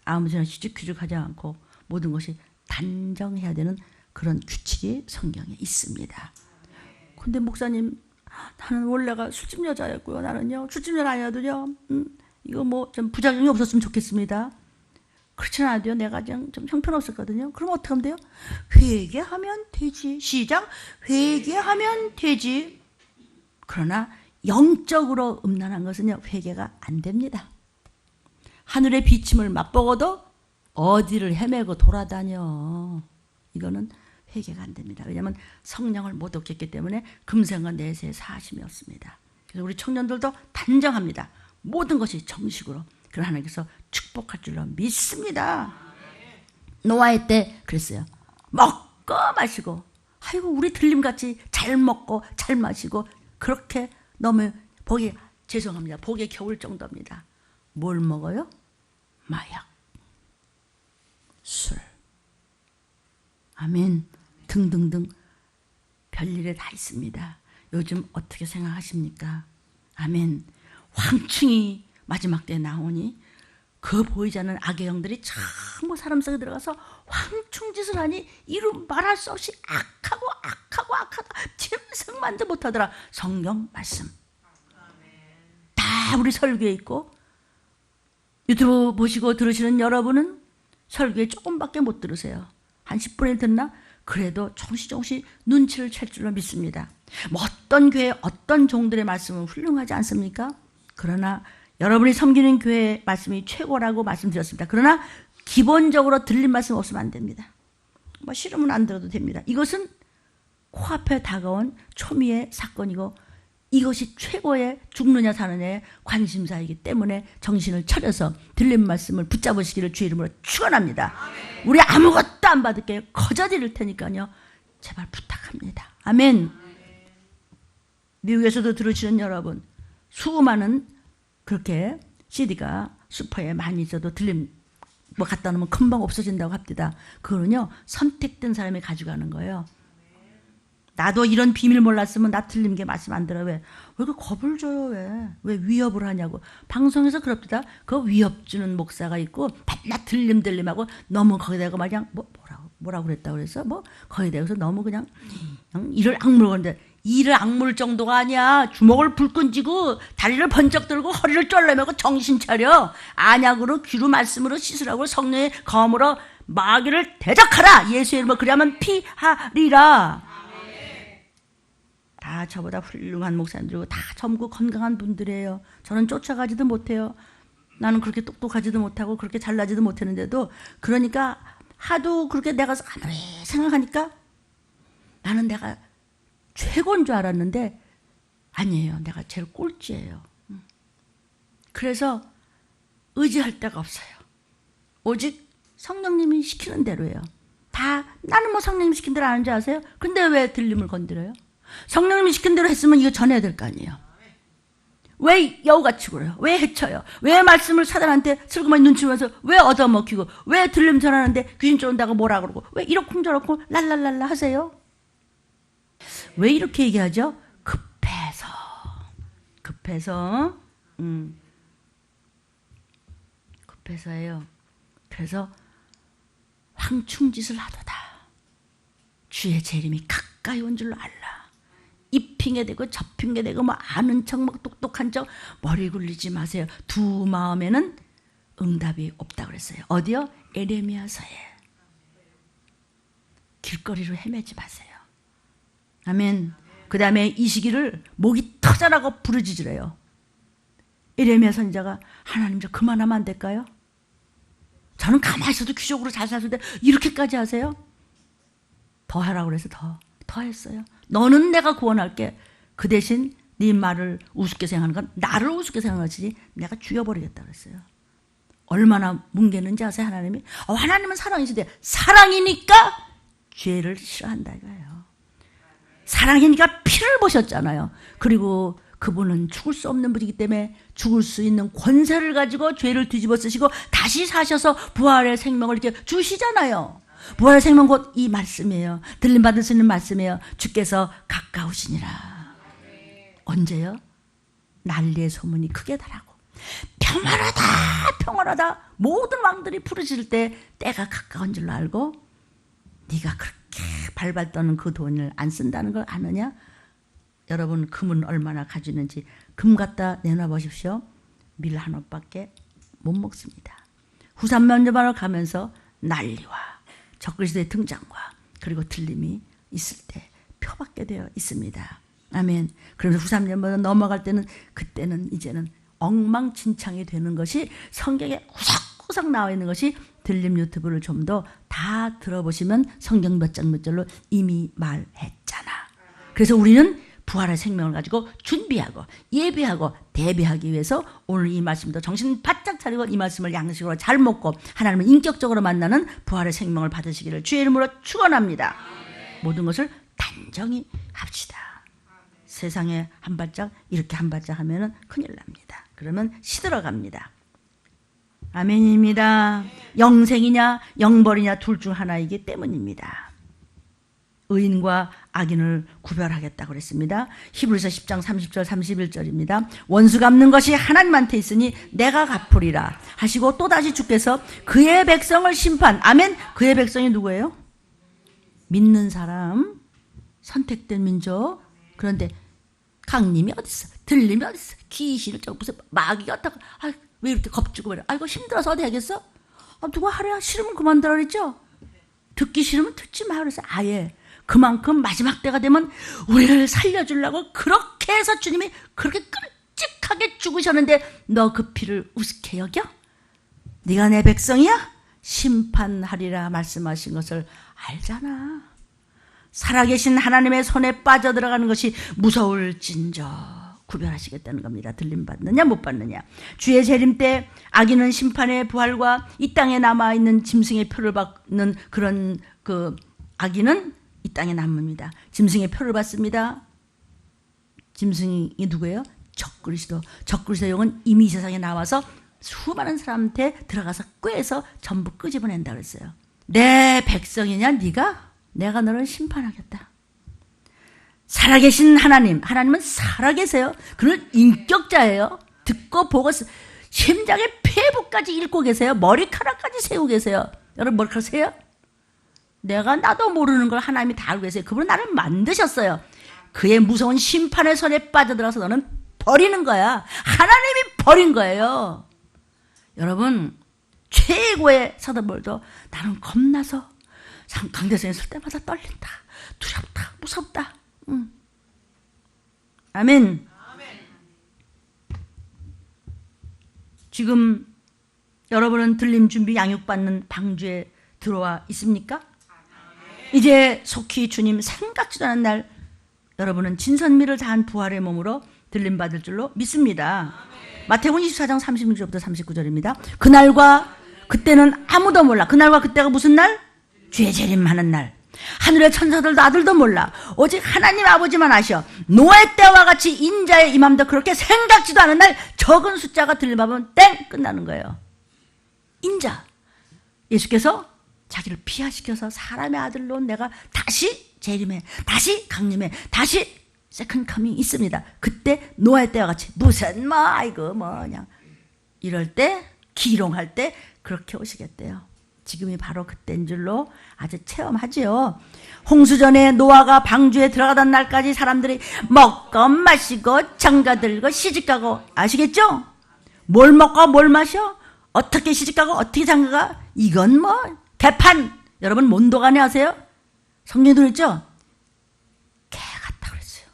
아무데나 휘죽휘죽하지 않고 모든 것이 단정해야 되는 그런 규칙이 성경에 있습니다. 근데 목사님 나는 원래가 술집 여자였고요. 나는요 술집 여자 아니어도요 이거 뭐 좀 부작용이 없었으면 좋겠습니다. 그렇지는 않아도요 내가 그냥 좀 형편없었거든요. 그럼 어떻게 하면 돼요? 회개하면 되지. 시작. 회개하면 되지. 그러나 영적으로 음란한 것은요 회개가 안 됩니다. 하늘의 비침을 맛보고도 어디를 헤매고 돌아다녀. 이거는 회개가 안 됩니다. 왜냐하면 성령을 못 얻겠기 때문에 금생과 내세의 사심이 없습니다. 그래서 우리 청년들도 단정합니다. 모든 것이 정식으로 그런 하나님께서 축복할 줄로 믿습니다. 노아의 때 그랬어요. 먹고 마시고 아이고 우리 들림같이 잘 먹고 잘 마시고 그렇게 너무 복이 죄송합니다. 복에 겨울 정도입니다. 뭘 먹어요? 마약, 술, 아멘 등등등 별일에 다 있습니다. 요즘 어떻게 생각하십니까? 아멘. 황충이 마지막 때에 나오니 그 보이지 않는 악의 영들이 전부 사람 속에 들어가서 황충짓을 하니 이루 말할 수 없이 악하고 짐승만도 못하더라. 성경 말씀 다 우리 설교에 있고 유튜브 보시고 들으시는 여러분은 설교에 조금밖에 못 들으세요. 한 10분에 듣나? 그래도 조금씩 눈치를 챌 줄로 믿습니다. 뭐 어떤 교회 어떤 종들의 말씀은 훌륭하지 않습니까? 그러나 여러분이 섬기는 교회의 말씀이 최고라고 말씀드렸습니다. 그러나 기본적으로 들린 말씀 없으면 안 됩니다. 뭐 싫으면 안 들어도 됩니다. 이것은 코앞에 다가온 초미의 사건이고 이것이 최고의 죽느냐 사느냐의 관심사이기 때문에 정신을 차려서 들린 말씀을 붙잡으시기를 주의 이름으로 축원합니다. 우리 아무것도 안 받을게요. 거저 드릴 테니까요. 제발 부탁합니다. 아멘. 미국에서도 들으시는 여러분 수많은 그렇게 CD가 슈퍼에 많이 있어도 들림 뭐 갖다 놓으면 금방 없어진다고 합니다. 그거는요 선택된 사람이 가져가는 거예요. 나도 이런 비밀 몰랐으면 나 틀린 게 말씀 안 들어. 왜 그 겁을 줘요? 왜 위협을 하냐고. 방송에서 그럽니다. 그 위협 주는 목사가 있고 맨날 들림하고 너무 거기다가 그냥 뭐라고 그랬다고 그래서 뭐 거기에 대해서 너무 그냥 이를 악물고 하는데 이를 악물 정도가 아니야. 주먹을 불끈 쥐고 다리를 번쩍 들고 허리를 쫄라매고 정신 차려. 안약으로 귀로 말씀으로 씻으라고 성령의 검으로 마귀를 대적하라. 예수의 이름으로 그래야만 피하리라. 다 저보다 훌륭한 목사님들이고 다 젊고 건강한 분들이에요. 저는 쫓아가지도 못해요. 나는 그렇게 똑똑하지도 못하고 그렇게 잘나지도 못했는데도 그러니까 하도 그렇게 내가 아무리 생각하니까 나는 내가 최고인 줄 알았는데 아니에요. 내가 제일 꼴찌예요. 그래서 의지할 데가 없어요. 오직 성령님이 시키는 대로예요. 다 나는 뭐 성령님 시킨 대로 아는 줄 아세요? 근데 왜 들림을 건드려요? 성령님이 시킨 대로 했으면 이거 전해야 될 거 아니에요. 왜 여우같이 굴어요? 왜 해쳐요? 왜 말씀을 사단한테 슬그머니 눈치 보면서 왜 얻어먹히고 왜 들림 전하는데 귀신 쫓는다고 뭐라 그러고 왜 이렇쿵저렇쿵 랄랄랄라 하세요? 왜 이렇게 얘기하죠? 급해서예요. 그래서 황충짓을 하도다. 주의 재림이 가까이 온 줄로 알라. 이 핑계대고 저 핑계대고 뭐 아는 척 막 똑똑한 척 머리 굴리지 마세요. 두 마음에는 응답이 없다 그랬어요. 어디요? 에레미야서에. 길거리로 헤매지 마세요. 아멘. 그 다음에 이 시기를 목이 터져라고 부르짖으래요. 에레미야 선지자가 하나님 저 그만하면 안 될까요? 저는 가만히 있어도 귀족으로 잘 사는데 이렇게까지 하세요? 더 하라고 그래서 더 했어요. 너는 내가 구원할게. 그 대신 네 말을 우습게 생각하는 건 나를 우습게 생각하지 내가 죽여버리겠다 그랬어요. 얼마나 뭉개는지 아세요? 하나님이? 하나님은 사랑이시대. 사랑이니까 죄를 싫어한다 이거예요. 사랑이니까 피를 보셨잖아요. 그리고 그분은 죽을 수 없는 분이기 때문에 죽을 수 있는 권세를 가지고 죄를 뒤집어 쓰시고 다시 사셔서 부활의 생명을 이렇게 주시잖아요. 부활의 생명 곧 이 말씀이에요. 들림 받을 수 있는 말씀이에요. 주께서 가까우시니라. 언제요? 난리의 소문이 크게 달하고 평안하다 모든 왕들이 부르실 때 때가 가까운 줄로 알고 네가 그렇게 발발 떠는 그 돈을 안 쓴다는 걸 아느냐? 여러분 금은 얼마나 가지는지 금 갖다 내놔 보십시오. 밀 한 옷밖에 못 먹습니다. 후산 면접하러 가면서 난리와 적그리스도의 등장과 그리고 들림이 있을 때 표받게 되어 있습니다. 아멘. 그러면서 후산 면접으로 넘어갈 때는 그때는 이제는 엉망진창이 되는 것이 성경에 구석구석 나와 있는 것이 들림 유튜브를 좀 더 다 들어보시면 성경 몇 장 몇 절로 이미 말했잖아. 그래서 우리는 부활의 생명을 가지고 준비하고 예비하고 대비하기 위해서 오늘 이 말씀도 정신 바짝 차리고 이 말씀을 양식으로 잘 먹고 하나님을 인격적으로 만나는 부활의 생명을 받으시기를 주의 이름으로 축원합니다. 모든 것을 단정히 합시다. 세상에 한 발짝 이렇게 한 발짝 하면은 큰일 납니다. 그러면 시들어갑니다. 아멘입니다. 영생이냐 영벌이냐 둘 중 하나이기 때문입니다. 의인과 악인을 구별하겠다고 그랬습니다. 히브리서 10장 30절 31절입니다. 원수 갚는 것이 하나님한테 있으니 내가 갚으리라 하시고 또다시 주께서 그의 백성을 심판. 아멘. 그의 백성이 누구예요? 믿는 사람, 선택된 민족. 그런데 강림이 어딨어? 들림이 어딨어? 귀신을 저거 무슨 마귀가 어떡하? 왜 이렇게 겁주고 그래? 이거 힘들어서 어디 하겠어? 누가 하랴? 싫으면 그만두라 그랬죠? 듣기 싫으면 듣지 마 그래서 아예 그만큼 마지막 때가 되면 우리를 살려주려고 그렇게 해서 주님이 그렇게 끔찍하게 죽으셨는데 너 그 피를 우습게 여겨? 네가 내 백성이야? 심판하리라 말씀하신 것을 알잖아. 살아계신 하나님의 손에 빠져들어가는 것이 무서울진저 구별하시겠다는 겁니다. 들림 받느냐 못 받느냐. 주의 재림 때 악인은 심판의 부활과 이 땅에 남아있는 짐승의 표를 받는 그런 그 악인은 이 땅에 남습니다. 짐승의 표를 받습니다. 짐승이 누구예요? 적그리스도. 적그리스도 영은 이미 이 세상에 나와서 수많은 사람한테 들어가서 꾀해서 전부 끄집어낸다 그랬어요. 내 백성이냐 네가? 내가 너를 심판하겠다. 살아계신 하나님, 하나님은 살아계세요. 그는 인격자예요. 듣고 보고 심장의 폐부까지 읽고 계세요. 머리카락까지 세우고 계세요. 여러분 머리카락 세요? 내가 나도 모르는 걸 하나님이 다 알고 계세요. 그분은 나를 만드셨어요. 그의 무서운 심판의 손에 빠져들어서 너는 버리는 거야. 하나님이 버린 거예요. 여러분 최고의 사도벌도 나는 겁나서 강대상에 설 때마다 떨린다. 두렵다. 무섭다. 아멘. 지금 여러분은 들림 준비 양육받는 방주에 들어와 있습니까? 이제 속히 주님 생각지도 않은 날 여러분은 진선미를 다한 부활의 몸으로 들림 받을 줄로 믿습니다. 마태복음 24장 36절부터 39절입니다. 그날과 그때는 아무도 몰라. 그날과 그때가 무슨 날? 주의 재림하는 날. 하늘의 천사들도 아들도 몰라. 오직 하나님 아버지만 아셔. 노아 때와 같이 인자의 임함도 그렇게 생각지도 않은 날 적은 숫자가 들림하면 땡 끝나는 거예요. 인자. 예수께서 자기를 피하시켜서 사람의 아들로 내가 다시 재림해, 다시 강림해, 다시 세컨 커밍 있습니다. 그때 노아의 때와 같이 무슨 아이고 그냥 이럴 때 기롱할 때 그렇게 오시겠대요. 지금이 바로 그때인 줄로 아주 체험하지요. 홍수전에 노아가 방주에 들어가던 날까지 사람들이 먹고 마시고 장가들고 시집가고 아시겠죠? 뭘 먹고 뭘 마셔? 어떻게 시집가고 어떻게 장가가? 이건 개판. 여러분 몬도가네 아세요? 성경에도 그랬죠? 개 같다 그랬어요.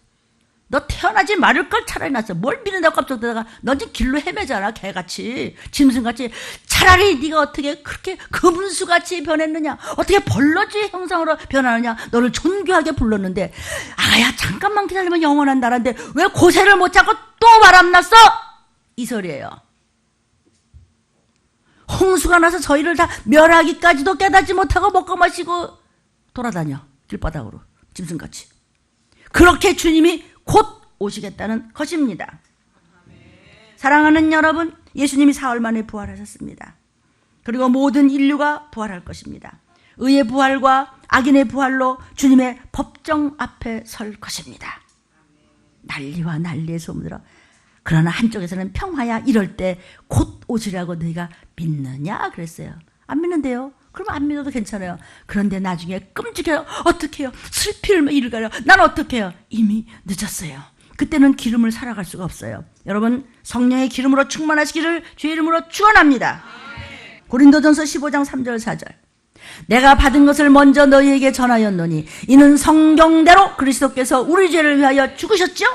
너 태어나지 말을 걸 차라리 낫어. 뭘 믿는다고 깜짝 놀다가 너 지금 길로 헤매잖아. 개같이 짐승같이. 차라리 네가 어떻게 그렇게 금은수같이 변했느냐. 어떻게 벌러지의 형상으로 변하느냐. 너를 존귀하게 불렀는데 아야 잠깐만 기다리면 영원한 나라인데 왜 고세를 못 잡고 또 바람났어? 이 소리예요. 홍수가 나서 저희를 다 멸하기까지도 깨닫지 못하고 먹고 마시고 돌아다녀. 길바닥으로 짐승같이. 그렇게 주님이 곧 오시겠다는 것입니다. 사랑하는 여러분, 예수님이 사흘 만에 부활하셨습니다. 그리고 모든 인류가 부활할 것입니다. 의의 부활과 악인의 부활로 주님의 법정 앞에 설 것입니다. 난리와 난리의 소문으로. 그러나 한쪽에서는 평화야. 이럴 때 곧 오시라고 너희가 믿느냐 그랬어요. 안 믿는데요. 그러면 안 믿어도 괜찮아요. 그런데 나중에 끔찍해요. 어떡해요? 슬피를 일가요. 난 어떡해요? 이미 늦었어요. 그때는 기름을 살아갈 수가 없어요. 여러분, 성령의 기름으로 충만하시기를 주의 이름으로 축원합니다. 고린도전서 15장 3절 4절. 내가 받은 것을 먼저 너희에게 전하였노니 이는 성경대로 그리스도께서 우리 죄를 위하여 죽으셨죠?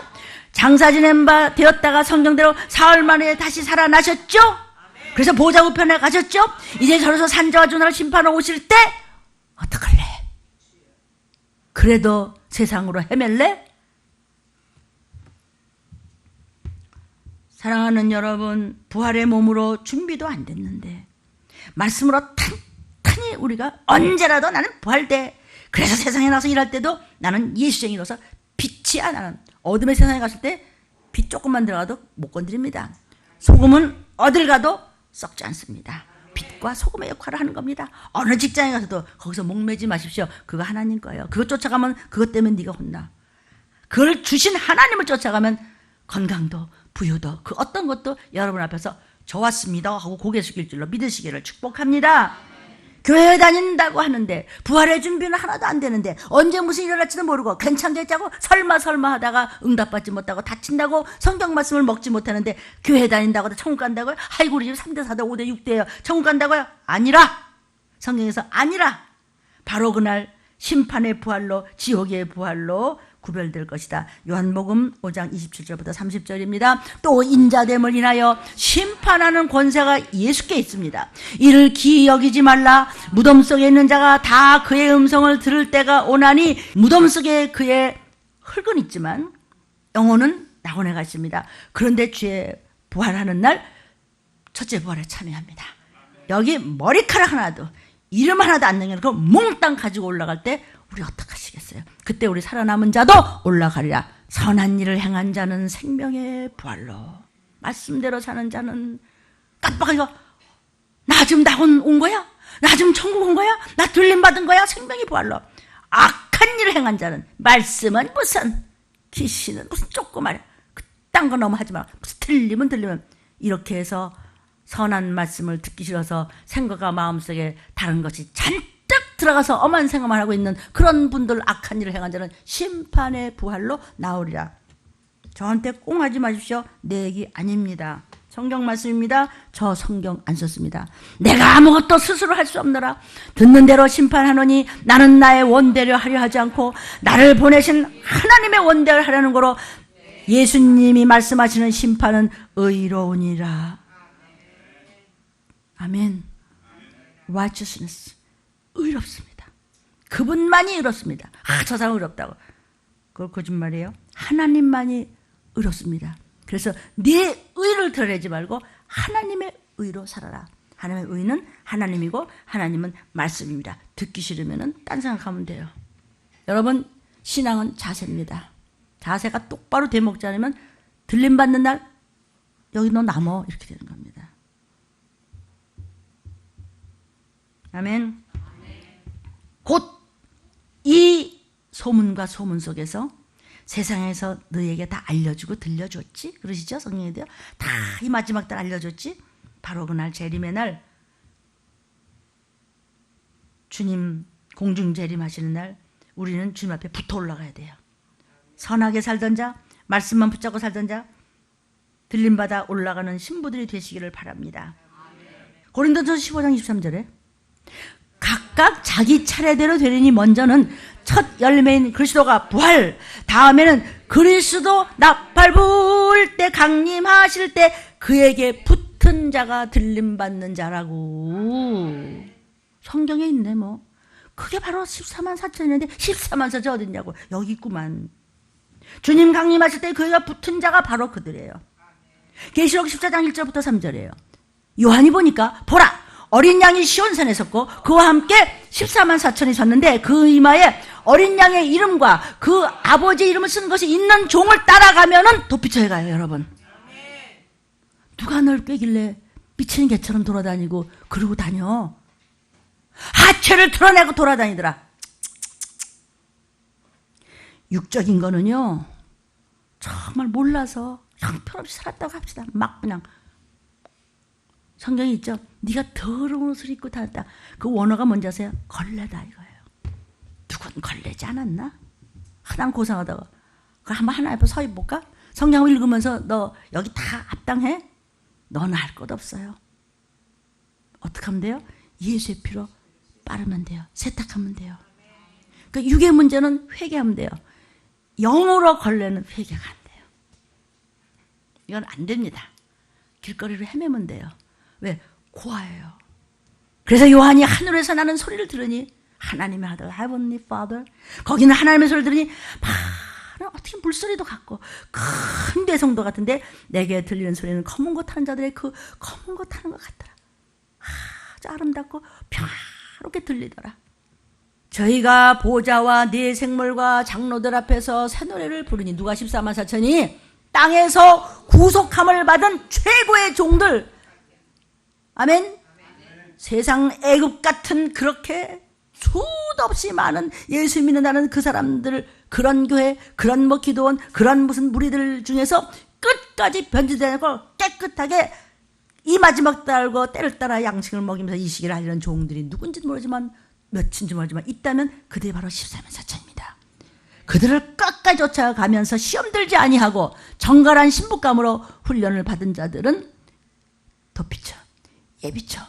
장사 지낸 바 되었다가 성경대로 사흘 만에 다시 살아나셨죠? 그래서 보좌 우편에 가셨죠? 이제 저로서 산자와 주나를 심판하러 오실 때 어떡할래? 그래도 세상으로 헤맬래? 사랑하는 여러분, 부활의 몸으로 준비도 안 됐는데 말씀으로 탄탄히 우리가 언제라도 나는 부활돼. 그래서 세상에 나서 일할 때도 나는 예수쟁이로서 빛이야. 나는 어둠의 세상에 갔을 때 빛 조금만 들어가도 못 건드립니다. 소금은 어딜 가도 썩지 않습니다. 빛과 소금의 역할을 하는 겁니다. 어느 직장에 가서도 거기서 목매지 마십시오. 그거 하나님 거예요. 그거 쫓아가면 그것 때문에 네가 혼나. 그걸 주신 하나님을 쫓아가면 건강도 부유도 그 어떤 것도 여러분 앞에서 좋았습니다 하고 고개 숙일 줄로 믿으시기를 축복합니다. 교회 다닌다고 하는데 부활의 준비는 하나도 안 되는데 언제 무슨 일이 일어날지도 모르고 괜찮겠자고 설마 하다가 응답받지 못하고 다친다고 성경 말씀을 먹지 못하는데 교회 다닌다고 천국 간다고요? 아이고 우리 집 3대 4대 5대 6대예요. 천국 간다고요? 아니라. 성경에서 아니라 바로 그날 심판의 부활로 지옥의 부활로 구별될 것이다. 요한복음 5장 27절부터 30절입니다. 또 인자됨을 인하여 심판하는 권세가 예수께 있습니다. 이를 기이 여기지 말라. 무덤 속에 있는 자가 다 그의 음성을 들을 때가 오나니 무덤 속에 그의 흙은 있지만 영혼은 낙원에 갔습니다. 그런데 주의 부활하는 날 첫째 부활에 참여합니다. 여기 머리카락 하나도 이름 하나도 안 남겨놓고 몽땅 가지고 올라갈 때 우리 어떡하시겠어요? 그때 우리 살아남은 자도 올라가리라. 선한 일을 행한 자는 생명의 부활로, 말씀대로 사는 자는 깜빡이고 나 지금 낙원 온 거야? 나 지금 천국 온 거야? 나 들림 받은 거야? 생명의 부활로. 악한 일을 행한 자는 말씀은 무슨, 귀신은 무슨 조그마해. 그딴 거 너무 하지 마. 무슨 들리면 이렇게 해서 선한 말씀을 듣기 싫어서 생각과 마음속에 다른 것이 잔뜩 들어가서 엄한 생각만 하고 있는 그런 분들, 악한 일을 행한 자는 심판의 부활로 나오리라. 저한테 꽁하지 마십시오. 내 얘기 아닙니다. 성경 말씀입니다. 저 성경 안 썼습니다. 내가 아무것도 스스로 할 수 없노라. 듣는 대로 심판하노니 나는 나의 원대로 하려 하지 않고 나를 보내신 하나님의 원대로 하려는 거로 예수님이 말씀하시는 심판은 의로우니라. 아멘. righteousness. 의롭습니다. 그분만이 의롭습니다. 저 사람 의롭다고. 그걸 거짓말이에요. 하나님만이 의롭습니다. 그래서 네 의를 드러내지 말고 하나님의 의로 살아라. 하나님의 의는 하나님이고 하나님은 말씀입니다. 듣기 싫으면 딴 생각하면 돼요. 여러분, 신앙은 자세입니다. 자세가 똑바로 되먹지 않으면 들림받는 날 여기 너 남어 이렇게 되는 겁니다. 아멘. 곧 이 소문과 소문 속에서 세상에서 너희에게 다 알려주고 들려줬지? 그러시죠? 성령님도요? 다 이 마지막 날 알려줬지? 바로 그날 재림의 날, 주님 공중 재림하시는 날 우리는 주님 앞에 붙어 올라가야 돼요. 선하게 살던 자, 말씀만 붙잡고 살던 자, 들림받아 올라가는 신부들이 되시기를 바랍니다. 고린도전서 15장 23절에 각각 자기 차례대로 되리니 먼저는 첫 열매인 그리스도가 부활, 다음에는 그리스도 나팔 불 때 강림하실 때 그에게 붙은 자가 들림받는 자라고. 성경에 있네 뭐. 그게 바로 14만 4천인데 14만 4천 어딨냐고. 여기 있구만. 주님 강림하실 때 그에게 붙은 자가 바로 그들이에요. 계시록 14장 1절부터 3절이에요. 요한이 보니까 보라 어린 양이 시온산에 섰고 그와 함께 14만 4천이 섰는데 그 이마에 어린 양의 이름과 그 아버지의 이름을 쓴 것이 있는 종을 따라가면은 도피처에 가요. 여러분, 누가 널 꿰길래 미친 개처럼 돌아다니고 그러고 다녀. 하체를 드러내고 돌아다니더라. 육적인 거는요 정말 몰라서 형편없이 살았다고 합시다. 막 그냥 성경이 있죠. 네가 더러운 옷을 입고 다녔다. 그 원어가 뭔지 아세요? 걸레다 이거예요. 누군 걸레지 않았나? 하나 고상하다가. 그럼 한번 하나 앞에 서 입을까? 성경을 읽으면서 너 여기 다 합당해? 너는 할 것 없어요. 어떻게 하면 돼요? 예수의 피로 빠르면 돼요. 세탁하면 돼요. 그러니까 육의 문제는 회개하면 돼요. 영으로 걸레는 회개가 안 돼요. 이건 안 됩니다. 길거리로 헤매면 돼요. 왜? 고아예요. 그래서 요한이 하늘에서 나는 소리를 들으니 하나님의 아들 Heavenly Father 거기는 하나님의 소리를 들으니 바로 어떻게 물소리도 같고 큰 대성도 같은데 내게 들리는 소리는 검은 것 타는 자들의 그 검은 것 타는 것 같더라. 아주 아름답고 평화롭게 들리더라. 저희가 보좌와 네 생물과 장로들 앞에서 새 노래를 부르니 누가 14만 4천이 땅에서 구속함을 받은 최고의 종들. 아멘. 세상 애굽 같은 그렇게 수도 없이 많은 예수 믿는다는 그 사람들, 그런 교회, 그런 기도원, 그런 무슨 무리들 중에서 끝까지 변질되고 깨끗하게 이 마지막 달고 때를 따라 양식을 먹이면서 이 시기를 하려는 종들이 누군지 모르지만 몇인지 모르지만 있다면 그들이 바로 14만 4천입니다. 그들을 끝까지 쫓아가면서 시험 들지 아니하고 정갈한 신부감으로 훈련을 받은 자들은 도피처, 예비처,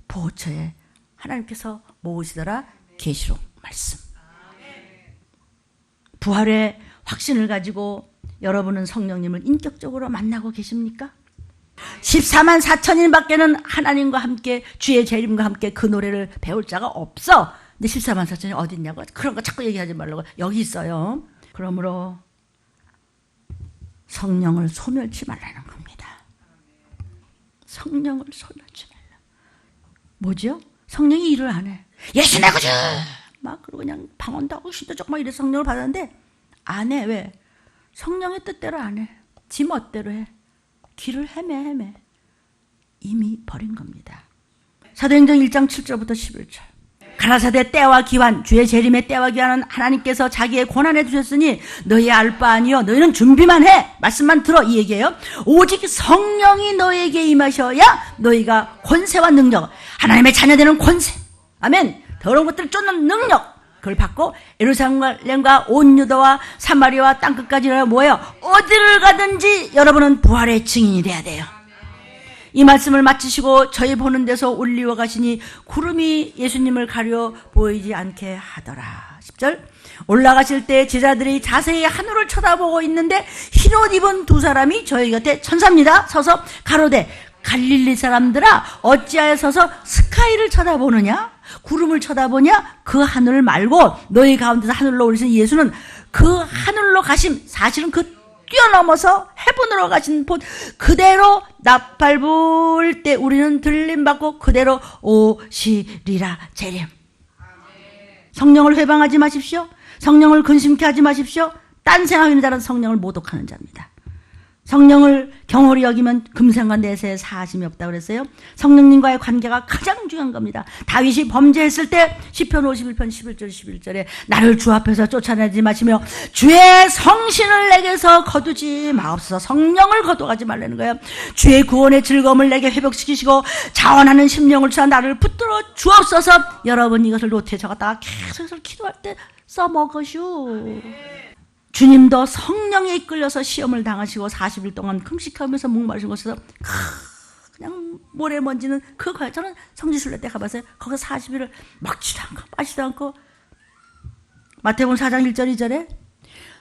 보호처에 하나님께서 모으시더라. 계시록 말씀. 부활의 확신을 가지고 여러분은 성령님을 인격적으로 만나고 계십니까? 14만 4천인 밖에는 하나님과 함께 주의 재림과 함께 그 노래를 배울 자가 없어. 근데 14만 4천이 어디 있냐고 그런 거 자꾸 얘기하지 말라고. 여기 있어요. 그러므로 성령을 소멸치 말라는 겁니다. 성령을 소멸치 말라. 뭐죠? 성령이 일을 안 해. 예수 내 구주! 막 그러고 그냥 방언도 하고 신도 조금 이래서 성령을 받았는데 안 해. 왜? 성령의 뜻대로 안 해. 지 멋대로 해. 길을 헤매. 이미 버린 겁니다. 사도행전 1장 7절부터 11절. 가라사대 때와 기환, 주의 재림의 때와 기환은 하나님께서 자기의 권한에 두셨으니 너희 알 바 아니요 너희는 준비만 해. 말씀만 들어 이 얘기예요. 오직 성령이 너에게 임하셔야 너희가 권세와 능력, 하나님의 자녀되는 권세, 아멘, 더러운 것들을 쫓는 능력 그걸 받고 예루살렘과 온 유다와 사마리아와 땅끝까지 뭐예요? 어디를 가든지 여러분은 부활의 증인이 돼야 돼요. 이 말씀을 마치시고 저희 보는 데서 올리워 가시니 구름이 예수님을 가려 보이지 않게 하더라. 10절. 올라가실 때 제자들이 자세히 하늘을 쳐다보고 있는데 흰옷 입은 두 사람이 저희 곁에 천사입니다. 서서 가로되 갈릴리 사람들아 어찌하여 서서 스카이를 쳐다보느냐? 구름을 쳐다보냐? 그 하늘 말고 너희 가운데서 하늘로 오르신 예수는 그 하늘로 가심, 사실은 그 뛰어넘어서 해분으로 가신 곳 그대로 나팔 불 때 우리는 들림받고 그대로 오시리라. 재림. 성령을 회방하지 마십시오. 성령을 근심케 하지 마십시오. 딴 생각하는 자는 성령을 모독하는 자입니다. 성령을 경홀히 여기면 금생과 내세에 사심이 없다고 그랬어요. 성령님과의 관계가 가장 중요한 겁니다. 다윗이 범죄했을 때 시편 51편 11절 11절에 나를 주 앞에서 쫓아내지 마시며 주의 성신을 내게서 거두지 마옵소서. 성령을 거둬가지 말라는 거예요. 주의 구원의 즐거움을 내게 회복시키시고 자원하는 심령을 주사 나를 붙들어 주옵소서. 여러분 이것을 노트에 적었다가 계속 기도할 때 써먹으시오. 주님도 성령에 이끌려서 시험을 당하시고 40일 동안 금식하면서 목마르신 곳에서 그냥 모래먼지는 그 과연 저는 성지순례 때 가봤어요. 거기서 40일을 먹지도 않고 마시지도 않고. 마태복음 4장 1절 2절에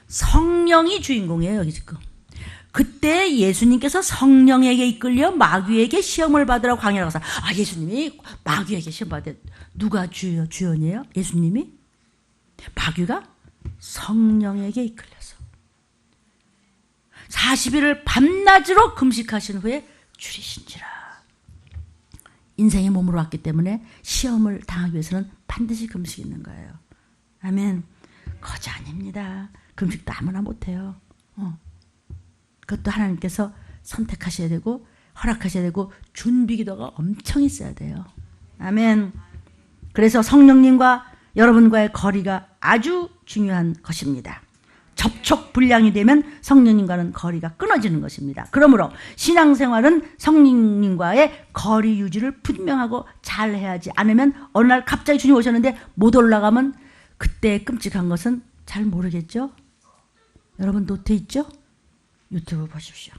성령이 주인공이에요. 여기 지금. 그때 예수님께서 성령에게 이끌려 마귀에게 시험을 받으러 광야로 가서 예수님이 마귀에게 시험 받았대요. 누가 주연이에요? 예수님이? 마귀가? 성령에게 이끌려서 40일을 밤낮으로 금식하신 후에 줄이신지라. 인생의 몸으로 왔기 때문에 시험을 당하기 위해서는 반드시 금식이 있는 거예요. 아멘. 거저 아닙니다. 금식도 아무나 못해요. 그것도 하나님께서 선택하셔야 되고 허락하셔야 되고 준비기도가 엄청 있어야 돼요. 아멘. 그래서 성령님과 여러분과의 거리가 아주 중요한 것입니다. 접촉 불량이 되면 성령님과는 거리가 끊어지는 것입니다. 그러므로 신앙생활은 성령님과의 거리 유지를 분명하고 잘 해야지 않으면 어느 날 갑자기 주님 오셨는데 못 올라가면 그때 끔찍한 것은 잘 모르겠죠? 여러분 노트 있죠? 유튜브 보십시오.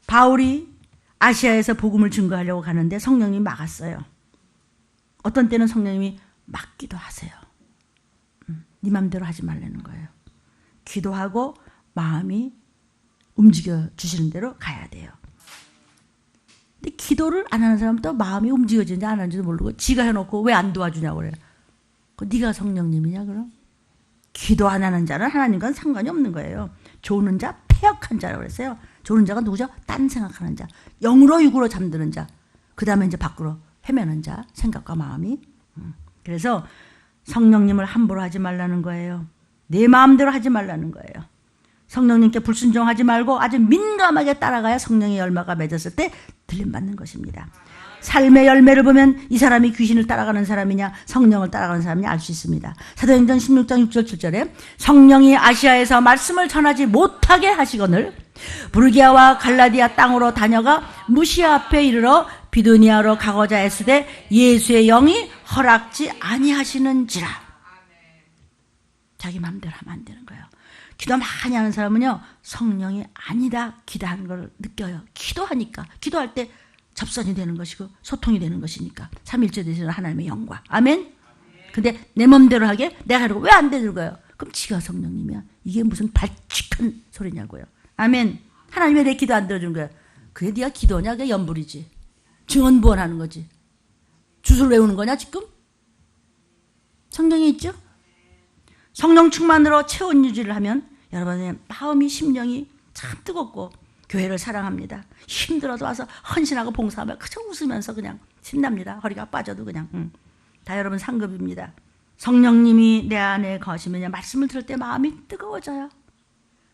바울이 아시아에서 복음을 증거하려고 가는데 성령님이 막았어요. 어떤 때는 성령님이 막기도 하세요. 네 맘대로 하지 말라는 거예요. 기도하고 마음이 움직여 주시는 대로 가야 돼요. 근데 기도를 안 하는 사람도 마음이 움직여지는지 안 하는지도 모르고 지가 해놓고 왜 안 도와주냐고 그래요. 네가 성령님이냐 그럼? 기도 안 하는 자는 하나님과는 상관이 없는 거예요. 조는 자, 패역한 자라고 그랬어요. 조는 자가 누구죠? 딴 생각하는 자. 영으로 육으로 잠드는 자. 그 다음에 이제 밖으로 헤매는 자. 생각과 마음이. 그래서 성령님을 함부로 하지 말라는 거예요. 내 마음대로 하지 말라는 거예요. 성령님께 불순종하지 말고 아주 민감하게 따라가야 성령의 열매가 맺었을 때 들림받는 것입니다. 삶의 열매를 보면 이 사람이 귀신을 따라가는 사람이냐 성령을 따라가는 사람이냐 알 수 있습니다. 사도행전 16장 6절 7절에 성령이 아시아에서 말씀을 전하지 못하게 하시거늘 부르기아와 갈라디아 땅으로 다녀가 무시아 앞에 이르러 비두니아로 가고자 애쓰되 예수의 영이 허락지 아니하시는지라. 자기 마음대로 하면 안 되는 거예요. 기도 많이 하는 사람은요 성령이 아니다 기도하는 걸 느껴요. 기도하니까 기도할 때 접선이 되는 것이고 소통이 되는 것이니까 삼일째 되시는 하나님의 영광. 아멘. 근데 내 맘대로 하게 내가 하려고 왜 안 되는 거예요? 그럼 지가 성령님이야. 이게 무슨 발칙한 소리냐고요. 아멘. 하나님이 내 기도 안 들어주는 거야. 그게 네가 기도냐? 그게 연불이지. 증언부언하는 거지. 주술 외우는 거냐 지금? 성령이 있죠? 성령 충만으로 체온 유지를 하면 여러분의 마음이 심령이 참 뜨겁고 교회를 사랑합니다. 힘들어도 와서 헌신하고 봉사하며 그저 웃으면서 그냥 신납니다. 허리가 빠져도 그냥 다 여러분 상급입니다. 성령님이 내 안에 거하시면 말씀을 들을 때 마음이 뜨거워져요.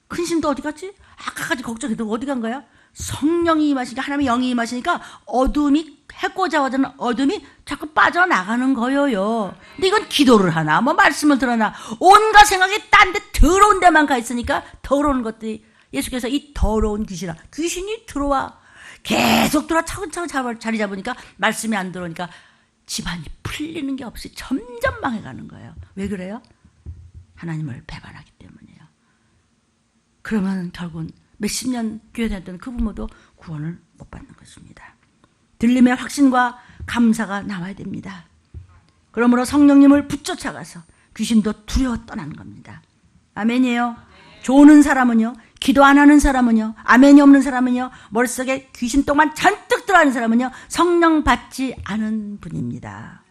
근심도 어디 갔지? 아까까지 걱정했던 거 어디 간 거야? 성령이 임하시니까 하나님의 영이 임하시니까 어둠이 해코자와는 어둠이 자꾸 빠져나가는 거예요. 근데 이건 기도를 하나 뭐 말씀을 들어나 온갖 생각이 딴 데 더러운 데만 가 있으니까 더러운 것들이 예수께서 이 더러운 귀신이 들어와 계속 들어와 차근차근 자리 잡으니까 말씀이 안 들어오니까 집안이 풀리는 게 없이 점점 망해가는 거예요. 왜 그래요? 하나님을 배반하기 때문이에요. 그러면 결국은 몇십 년 교회 다녔던 그 부모도 구원을 못 받는 것입니다. 들림의 확신과 감사가 나와야 됩니다. 그러므로 성령님을 붙쫓아가서 귀신도 두려워 떠나는 겁니다. 아멘이에요. 조는 사람은요, 기도 안 하는 사람은요, 아멘이 없는 사람은요, 머릿속에 귀신똥만 잔뜩 들어가는 사람은요, 성령 받지 않은 분입니다.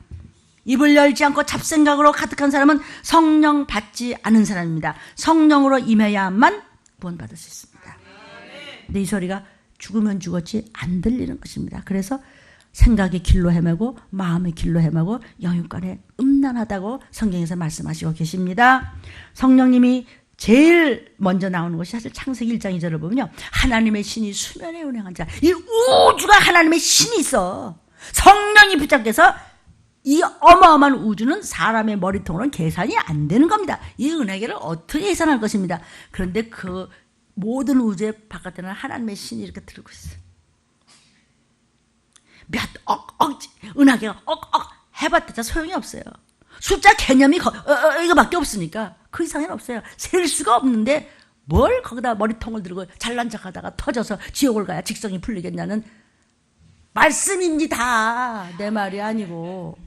입을 열지 않고 잡생각으로 가득한 사람은 성령 받지 않은 사람입니다. 성령으로 임해야만 구원받을 수 있습니다. 근데 이 소리가 죽으면 죽었지 안 들리는 것입니다. 그래서 생각의 길로 헤매고 마음의 길로 헤매고 영육간에 음란하다고 성경에서 말씀하시고 계십니다. 성령님이 제일 먼저 나오는 것이 사실 창세기 1장 2절을 보면요. 하나님의 신이 수면에 운행한 자. 이 우주가 하나님의 신이 있어. 성령이 붙잡혀서 이 어마어마한 우주는 사람의 머리통으로는 계산이 안 되는 겁니다. 이 은혜계를 어떻게 계산할 것입니다. 그런데 그 모든 우주의 바깥에는 하나님의 신이 이렇게 들고 있어요. 몇 은하계가 해봤자 소용이 없어요. 숫자 개념이 이거밖에 없으니까 그 이상은 없어요. 셀 수가 없는데 뭘 거기다 머리통을 들고 잘난 척하다가 터져서 지옥을 가야 직성이 풀리겠냐는 말씀입니다. 내 말이 아니고.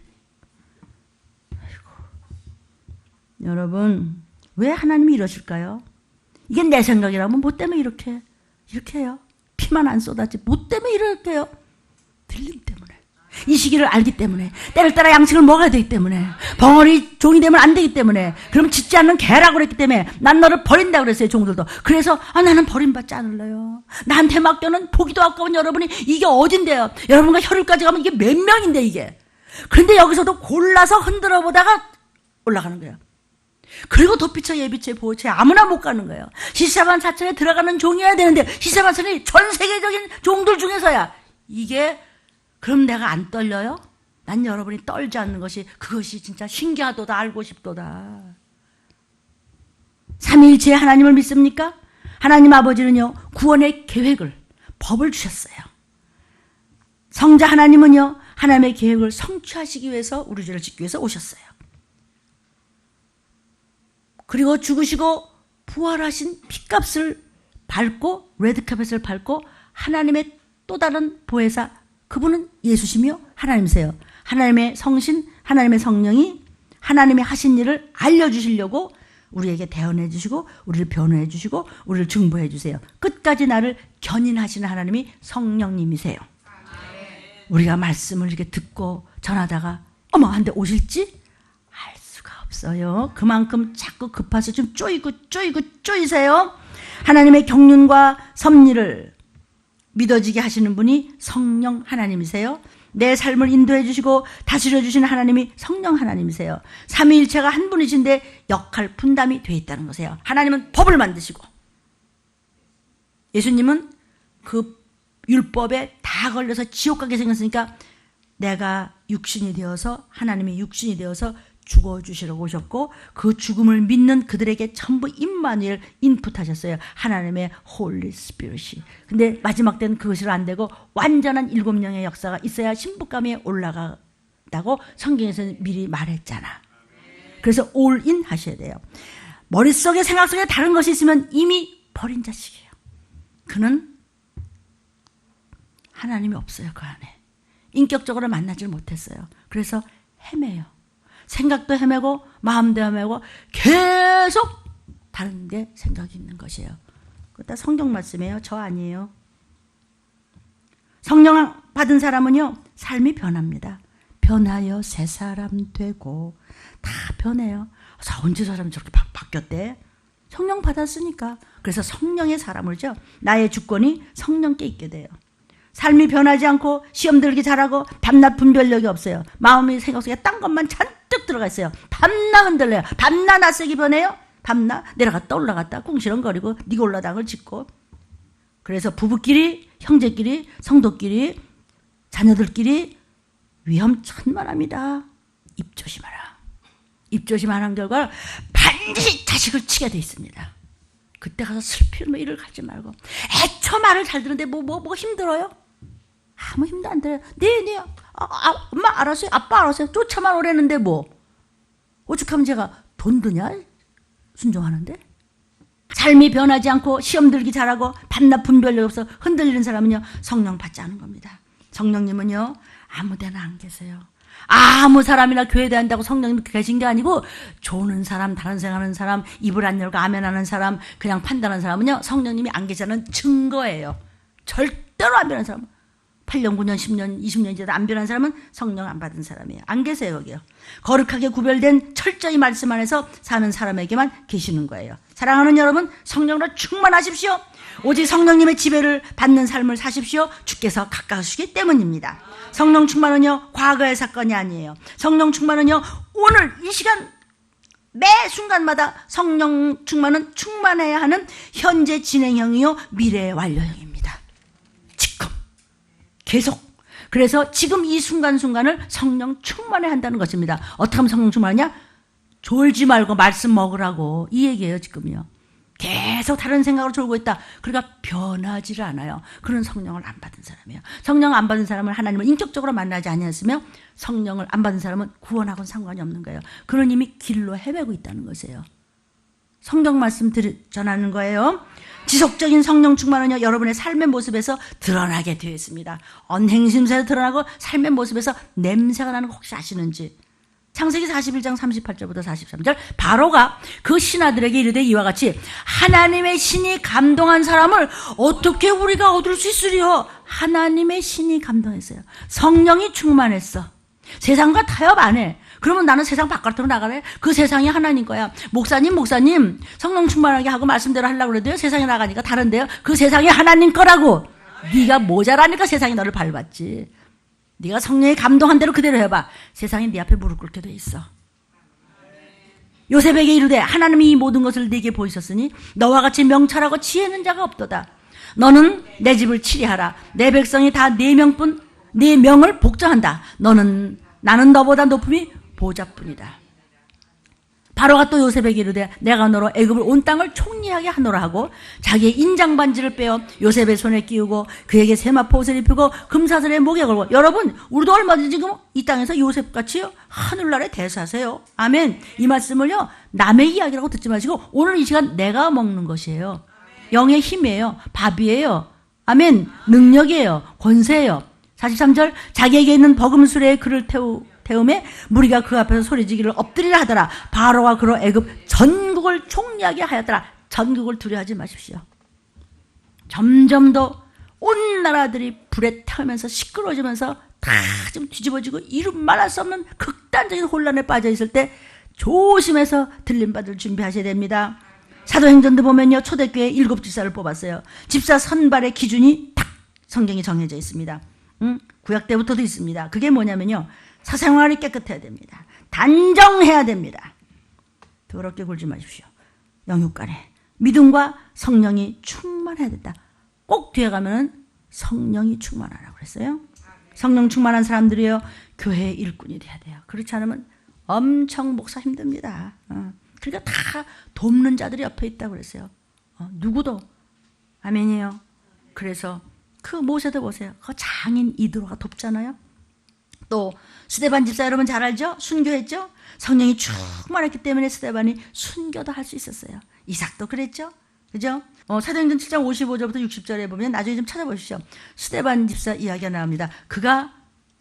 아이고. 여러분 왜 하나님이 이러실까요? 이게 내 생각이라면 뭐 때문에 이렇게 해요? 피만 안 쏟았지 뭐 때문에 이렇게 해요? 들림 때문에. 이 시기를 알기 때문에 때를 따라 양식을 먹어야 되기 때문에 벙어리 종이 되면 안 되기 때문에 그럼 짖지 않는 개라고 그랬기 때문에 난 너를 버린다고 그랬어요. 종들도. 그래서 나는 버림받지 않을래요. 나한테 맡겨는 보기도 아까운 여러분이 이게 어딘데요. 여러분과 혈육까지 가면 이게 몇 명인데 이게. 그런데 여기서도 골라서 흔들어 보다가 올라가는 거예요. 그리고 도피처 예비처 보호처 아무나 못 가는 거예요. 시사반 사천에 들어가는 종이어야 되는데 시사반 사천이 전 세계적인 종들 중에서야 이게. 그럼 내가 안 떨려요? 난 여러분이 떨지 않는 것이 그것이 진짜 신기하도다 알고 싶도다. 삼위일체의 하나님을 믿습니까? 하나님 아버지는요, 구원의 계획을, 법을 주셨어요. 성자 하나님은요, 하나님의 계획을 성취하시기 위해서 우리 죄를 짓기 위해서 오셨어요. 그리고 죽으시고 부활하신 핏값을 밟고, 레드카펫을 밟고 하나님의 또 다른 보혜사, 그분은 예수시며 하나님이세요. 하나님의 성신, 하나님의 성령이 하나님의 하신 일을 알려주시려고 우리에게 대언해 주시고, 우리를 변호해 주시고, 우리를 증보해 주세요. 끝까지 나를 견인하시는 하나님이 성령님이세요. 우리가 말씀을 이렇게 듣고 전하다가 어머, 한데 오실지 알 수가 없어요. 그만큼 자꾸 급해서 좀 쪼이세요. 하나님의 경륜과 섭리를 믿어지게 하시는 분이 성령 하나님이세요. 내 삶을 인도해 주시고 다스려 주시는 하나님이 성령 하나님이세요. 삼위일체가 한 분이신데 역할 분담이 되어 있다는 것이에요. 하나님은 법을 만드시고 예수님은 그 율법에 다 걸려서 지옥 가게 생겼으니까 내가 육신이 되어서, 하나님이 육신이 되어서 죽어주시러 오셨고, 그 죽음을 믿는 그들에게 전부 임마누엘 인풋하셨어요. 하나님의 홀리 스피릿이. 근데 마지막 때는 그것이 안 되고 완전한 7영의 역사가 있어야 신부감에 올라간다고 성경에서는 미리 말했잖아. 그래서 올인 하셔야 돼요. 머릿속에 생각 속에 다른 것이 있으면 이미 버린 자식이에요. 그는 하나님이 없어요. 그 안에. 인격적으로 만나질 못했어요. 그래서 헤매요. 생각도 헤매고 마음도 헤매고 계속 다른 게 생각이 있는 것이에요. 그것도 성경 말씀이에요. 저 아니에요. 성령 받은 사람은요, 삶이 변합니다. 변하여 새 사람 되고, 다 변해요. 언제 사람이 저렇게 바뀌었대? 성령 받았으니까. 그래서 성령의 사람을죠. 나의 주권이 성령께 있게 돼요. 삶이 변하지 않고 시험 들기 잘하고 밤낮 분별력이 없어요. 마음이 생각 속에 딴 것만 잔뜩 들어가 있어요. 밤낮 흔들려요. 밤낮 낯색이 변해요. 밤낮 내려갔다 올라갔다 궁시렁거리고 니가 올라당을 짓고. 그래서 부부끼리, 형제끼리, 성도끼리, 자녀들끼리 위험천만합니다. 입 조심하라. 입 조심 안 한 결과 반드시 자식을 치게 돼 있습니다. 그때 가서 슬피 일을 가지 말고, 애초 말을 잘 듣는데 뭐가 힘들어요? 아무 힘도 안 들어요. 네, 엄마 알았어요. 아빠 알았어요. 쫓아만 오랬는데 뭐. 오죽하면 제가 돈 드냐? 순종하는데. 삶이 변하지 않고 시험 들기 잘하고 밤낮 분별력 없어 흔들리는 사람은요, 성령 받지 않은 겁니다. 성령님은요, 아무 데나 안 계세요. 아무 사람이나 교회 다닌다고 성령님 계신 게 아니고, 조는 사람, 다른 생각하는 사람, 입을 안 열고 아멘하는 사람, 그냥 판단하는 사람은요, 성령님이 안 계시다는 증거예요. 절대로 안 변하는 사람. 8년, 9년, 10년, 20년 지나도 안 변한 사람은 성령 안 받은 사람이에요. 안 계세요, 여기요. 거룩하게 구별된 철저히 말씀 안에서 사는 사람에게만 계시는 거예요. 사랑하는 여러분, 성령으로 충만하십시오. 오직 성령님의 지배를 받는 삶을 사십시오. 주께서 가까우시기 때문입니다. 성령 충만은요, 과거의 사건이 아니에요. 성령 충만은요, 오늘 이 시간 매 순간마다 성령 충만은 충만해야 하는 현재 진행형이요, 미래의 완료형입니다. 지금 계속. 그래서 지금 이 순간순간을 성령 충만해 한다는 것입니다. 어떻게 하면 성령 충만하냐? 졸지 말고 말씀 먹으라고, 이 얘기예요. 지금요. 계속 다른 생각으로 졸고 있다. 그러니까 변하지를 않아요. 그런 성령을 안 받은 사람이에요. 성령 안 받은 사람은 하나님을 인격적으로 만나지 아니했으며, 성령을 안 받은 사람은 구원하고는 상관이 없는 거예요. 그런 이미 길로 헤매고 있다는 것이에요. 성경 말씀 전하는 거예요. 지속적인 성령 충만은요, 여러분의 삶의 모습에서 드러나게 되어 있습니다. 언행심에서 드러나고 삶의 모습에서 냄새가 나는 거 혹시 아시는지. 창세기 41장 38절부터 43절, 바로가 그 신하들에게 이르되 이와 같이, 하나님의 신이 감동한 사람을 어떻게 우리가 얻을 수 있으리요? 하나님의 신이 감동했어요. 성령이 충만했어. 세상과 타협 안 해. 그러면 나는 세상 바깥으로 나가래? 그 세상이 하나님 거야. 목사님 성령 충만하게 하고 말씀대로 하려고 그래도요, 세상에 나가니까 다른데요, 그 세상이 하나님 거라고. 네가 모자라니까 세상이 너를 밟았지. 네가 성령에 감동한 대로 그대로 해봐. 세상이 네 앞에 무릎 꿇게 돼 있어. 요셉에게 이르되 하나님이 이 모든 것을 네게 보이셨으니 너와 같이 명철하고 지혜 있는 자가 없도다. 너는 내 집을 치리하라. 내 백성이 다 네 명뿐, 네 명을 복종한다. 나는 너보다 높음이 보좌뿐이다. 바로가 또 요셉에게 이르되 내가 너로 애굽을 온 땅을 총리하게 하노라 하고 자기의 인장 반지를 빼어 요셉의 손에 끼우고 그에게 세마포 옷을 입히고 금사슬에 목에 걸고. 여러분, 우리도 얼마든지 지금 이 땅에서 요셉같이 하늘나라에 대사하세요. 아멘. 이 말씀을요, 남의 이야기라고 듣지 마시고 오늘 이 시간 내가 먹는 것이에요. 영의 힘이에요. 밥이에요. 아멘. 능력이에요. 권세예요. 43절 자기에게 있는 버금수레에 그를 태움에 무리가 그 앞에서 소리지기를 엎드리라 하더라. 바로가 그로 애굽 전국을 총리하게 하였더라. 전국을 두려워하지 마십시오. 점점 더 온 나라들이 불에 타면서 시끄러워지면서 다 좀 뒤집어지고 이름 말할 수 없는 극단적인 혼란에 빠져 있을 때 조심해서 들림받을 준비하셔야 됩니다. 사도행전도 보면요, 초대교회 7 집사를 뽑았어요. 집사 선발의 기준이 딱 성경에 정해져 있습니다. 구약 때부터도 있습니다. 그게 뭐냐면요, 사생활이 깨끗해야 됩니다. 단정해야 됩니다. 더럽게 굴지 마십시오. 영육간에 믿음과 성령이 충만해야 된다. 꼭 뒤에 가면은 성령이 충만하라고 그랬어요. 성령 충만한 사람들이요, 교회의 일꾼이 돼야 돼요. 그렇지 않으면 엄청 목사 힘듭니다. 그러니까 다 돕는 자들이 옆에 있다고 그랬어요. 누구도. 아멘이에요. 그래서 그 모세도 보세요. 그 장인 이드로가 돕잖아요. 또 스데반 집사 여러분 잘 알죠? 순교했죠? 성령이 충만했기 때문에 스데반이 순교도 할 수 있었어요. 이삭도 그랬죠? 그죠? 사도행전 7장 55절부터 60절에 보면 나중에 좀 찾아보십시오. 스데반 집사 이야기가 나옵니다. 그가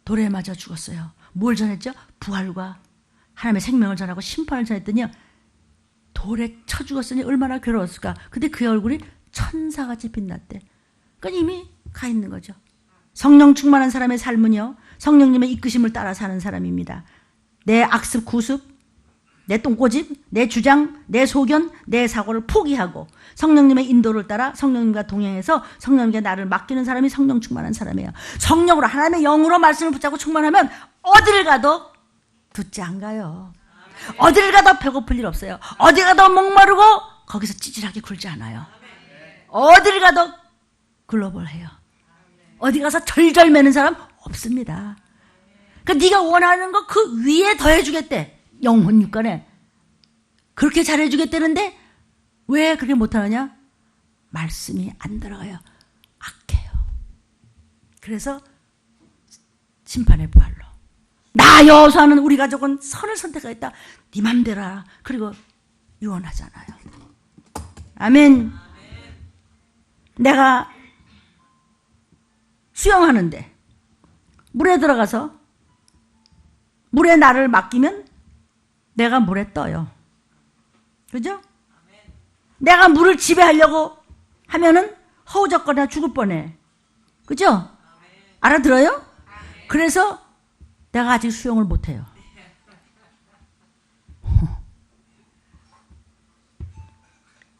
돌에 맞아 죽었어요. 뭘 전했죠? 부활과 하나님의 생명을 전하고 심판을 전했더니요, 돌에 쳐 죽었으니 얼마나 괴로웠을까. 근데 그의 얼굴이 천사같이 빛났대. 그러니까 이미 가 있는 거죠. 성령 충만한 사람의 삶은요, 성령님의 이끄심을 따라 사는 사람입니다. 내 악습, 구습, 내 똥꼬집, 내 주장, 내 소견, 내 사고를 포기하고 성령님의 인도를 따라 성령님과 동행해서 성령님께 나를 맡기는 사람이 성령 충만한 사람이에요. 성령으로, 하나님의 영으로 말씀을 붙잡고 충만하면 어딜 가도 듣지 안 가요. 어딜 가도 배고플 일 없어요. 어딜 가도 목마르고 거기서 찌질하게 굴지 않아요. 어딜 가도 글로벌해요. 어디 가서 절절 매는 사람 없습니다. 그러니까 네가 원하는 거 그 위에 더해주겠대. 영혼 육간에 그렇게 잘해주겠다는데 왜 그렇게 못하느냐? 말씀이 안 들어가요. 악해요. 그래서 심판의 부활로 나 여호수아는 우리 가족은 선을 선택하겠다. 네 맘대로 하라. 그리고 유언하잖아요. 아멘. 내가 수영하는데 물에 들어가서 물에 나를 맡기면 내가 물에 떠요. 그죠? 내가 물을 지배하려고 하면은 허우적거나 죽을 뻔해. 그죠? 알아들어요? 그래서 내가 아직 수영을 못해요.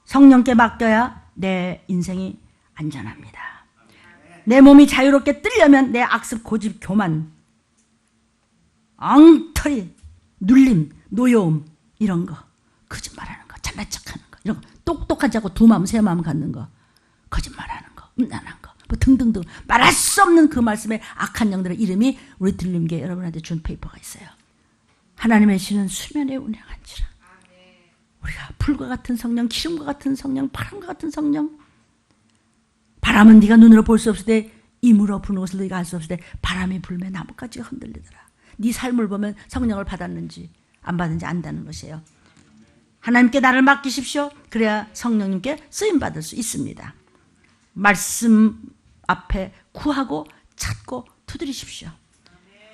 성령께 맡겨야 내 인생이 안전합니다. 내 몸이 자유롭게 뜨려면 내 악습, 고집, 교만, 엉터리, 눌림, 노여움 이런 거, 거짓말하는 거, 잘난 척하는 거, 이런 거, 똑똑하지 않고 두 마음 세 마음 갖는 거, 거짓말하는 거, 음란한 거, 뭐 등등등 말할 수 없는 그 말씀의 악한 영들의 이름이 우리 들림교회 여러분한테 준 페이퍼가 있어요. 하나님의 신은 수면에 운행한지라. 우리가 불과 같은 성령, 기름과 같은 성령, 바람과 같은 성령. 바람은 네가 눈으로 볼 수 없을 때, 임으로 부는 것을 네가 알 수 없을 때 바람이 불면 나뭇가지가 흔들리더라. 네 삶을 보면 성령을 받았는지 안 받은지 안다는 것이에요. 하나님께 나를 맡기십시오. 그래야 성령님께 쓰임받을 수 있습니다. 말씀 앞에 구하고 찾고 두드리십시오.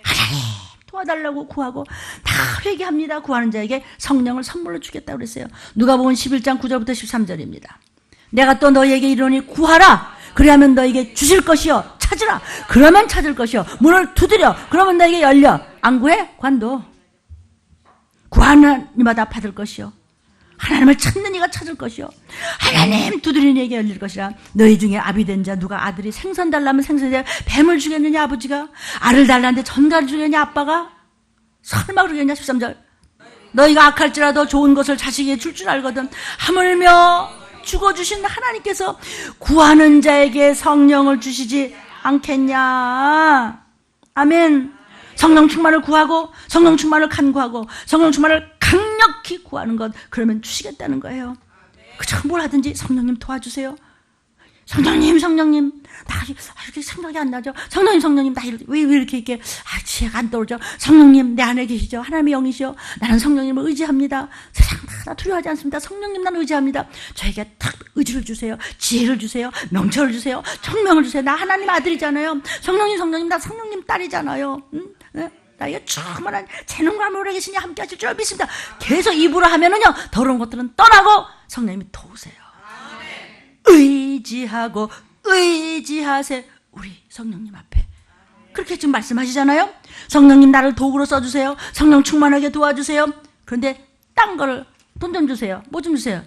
하나님 도와달라고 구하고 다 회개합니다. 구하는 자에게 성령을 선물로 주겠다고 그랬어요. 누가복음 11장 9절부터 13절입니다. 내가 또 너희에게 이르노니 구하라. 그리하면 너희에게 주실 것이요. 찾으라. 그러면 찾을 것이요. 문을 두드려. 그러면 너희에게 열려. 안 구해? 관둬. 구하는 이마다 받을 것이요. 하나님을 찾는 이가 찾을 것이요. 하나님 두드리는 이에게 열릴 것이라. 너희 중에 아비된 자 누가 아들이 생선 달라면 생선에 대해 뱀을 주겠느냐 아버지가? 알을 달라는데 전갈을 주겠느냐 아빠가? 설마 그러겠냐 13절. 너희가 악할지라도 좋은 것을 자식에게 줄 줄 알거든. 하물며 죽어주신 하나님께서 구하는 자에게 성령을 주시지 않겠냐. 아멘. 성령 충만을 구하고 성령 충만을 간구하고 성령 충만을 강력히 구하는 것, 그러면 주시겠다는 거예요. 그저 뭘 하든지 성령님 도와주세요. 성령님, 나 이렇게 생각이 안 나죠? 성령님, 나 왜 이렇게 지혜가 안 떠오르죠? 성령님, 내 안에 계시죠? 하나님의 영이시죠? 나는 성령님을 의지합니다. 세상 다 두려워하지 않습니다. 성령님, 나는 의지합니다. 저에게 탁 의지를 주세요. 지혜를 주세요. 명철을 주세요. 청명을 주세요. 나 하나님 아들이잖아요. 성령님, 나 성령님 딸이잖아요. 응? 네? 나에게 충만한 재능과 노래 계시니 함께 하실 줄 믿습니다. 계속 입으로 하면은요, 더러운 것들은 떠나고 성령님이 도우세요. 의지하세. 우리 성령님 앞에 그렇게 지금 말씀하시잖아요. 성령님, 나를 도구로 써주세요. 성령 충만하게 도와주세요. 그런데 딴 거를 돈 좀 주세요. 뭐 좀 주세요.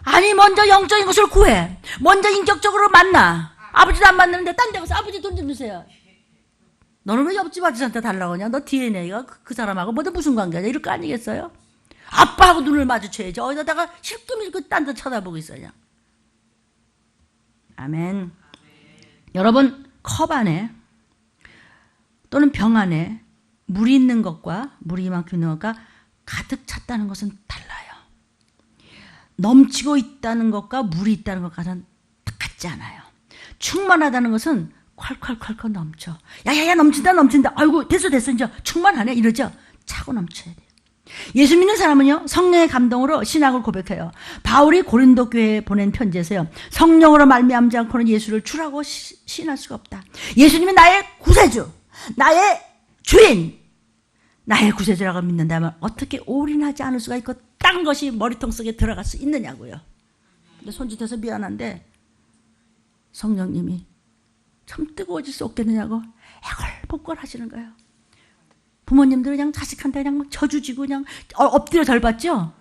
아니, 먼저 영적인 것을 구해. 먼저 인격적으로 만나. 아버지도 안 만나는데 딴 데 가서 아버지 돈 좀 주세요. 너는 왜 옆집 아저씨한테 달라고 하냐? 너 DNA가 그 사람하고 무슨 관계냐? 이럴 거 아니겠어요? 아빠하고 눈을 마주쳐야지. 어디다가 실금일금 딴 데 쳐다보고 있어요. 아멘. 여러분, 컵 안에 또는 병 안에 물이 있는 것과 물이 이만큼 있는 것과 가득 찼다는 것은 달라요. 넘치고 있다는 것과 물이 있다는 것과는 같지 않아요. 충만하다는 것은 콸콸콸콸 넘쳐. 야야야, 넘친다. 아이고, 됐어 이제 충만하네 이러죠. 차고 넘쳐야 돼요. 예수 믿는 사람은요, 성령의 감동으로 신학을 고백해요. 바울이 고린도 교회에 보낸 편지에서요, 성령으로 말미암지 않고는 예수를 주라고 시인할 수가 없다. 예수님이 나의 구세주, 나의 주인, 나의 구세주라고 믿는다면 어떻게 올인하지 않을 수가 있고 딴 것이 머리통 속에 들어갈 수 있느냐고요. 근데 손짓해서 미안한데 성령님이 참 뜨거워질 수 없겠느냐고 애걸복걸 하시는 거예요. 부모님들은 그냥 자식한테 그냥 막 저주지고 그냥 엎드려 절 받죠?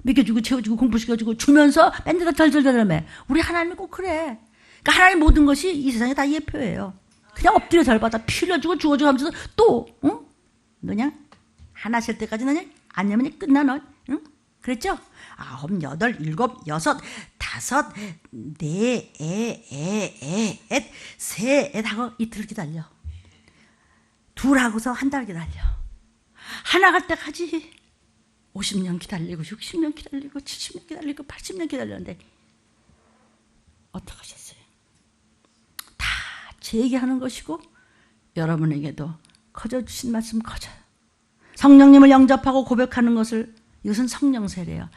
먹여주고 채워주고 공부시켜주고 주면서 밴드가 절절절매. 우리 하나님이 꼭 그래. 그러니까 하나님 모든 것이 이 세상에 다 예표예요. 그냥 엎드려 절 받아 피 흘려주고 주워주고 하면서 또 그냥 하나 셀 때까지는 그냥 안 내면 끝나 너. 응? 그랬죠? 9, 8, 7, 6, 5, 4, 셋 하고 이틀 기다려. 둘 하고서 한 달 기다려. 하나 갈 때까지 50년 기다리고 60년 기다리고 70년 기다리고 80년 기다렸는데 어떻게 하셨어요? 다 제 얘기하는 것이고 여러분에게도 커져주신 말씀 커져요. 성령님을 영접하고 고백하는 것을, 이것은 성령 세례예요.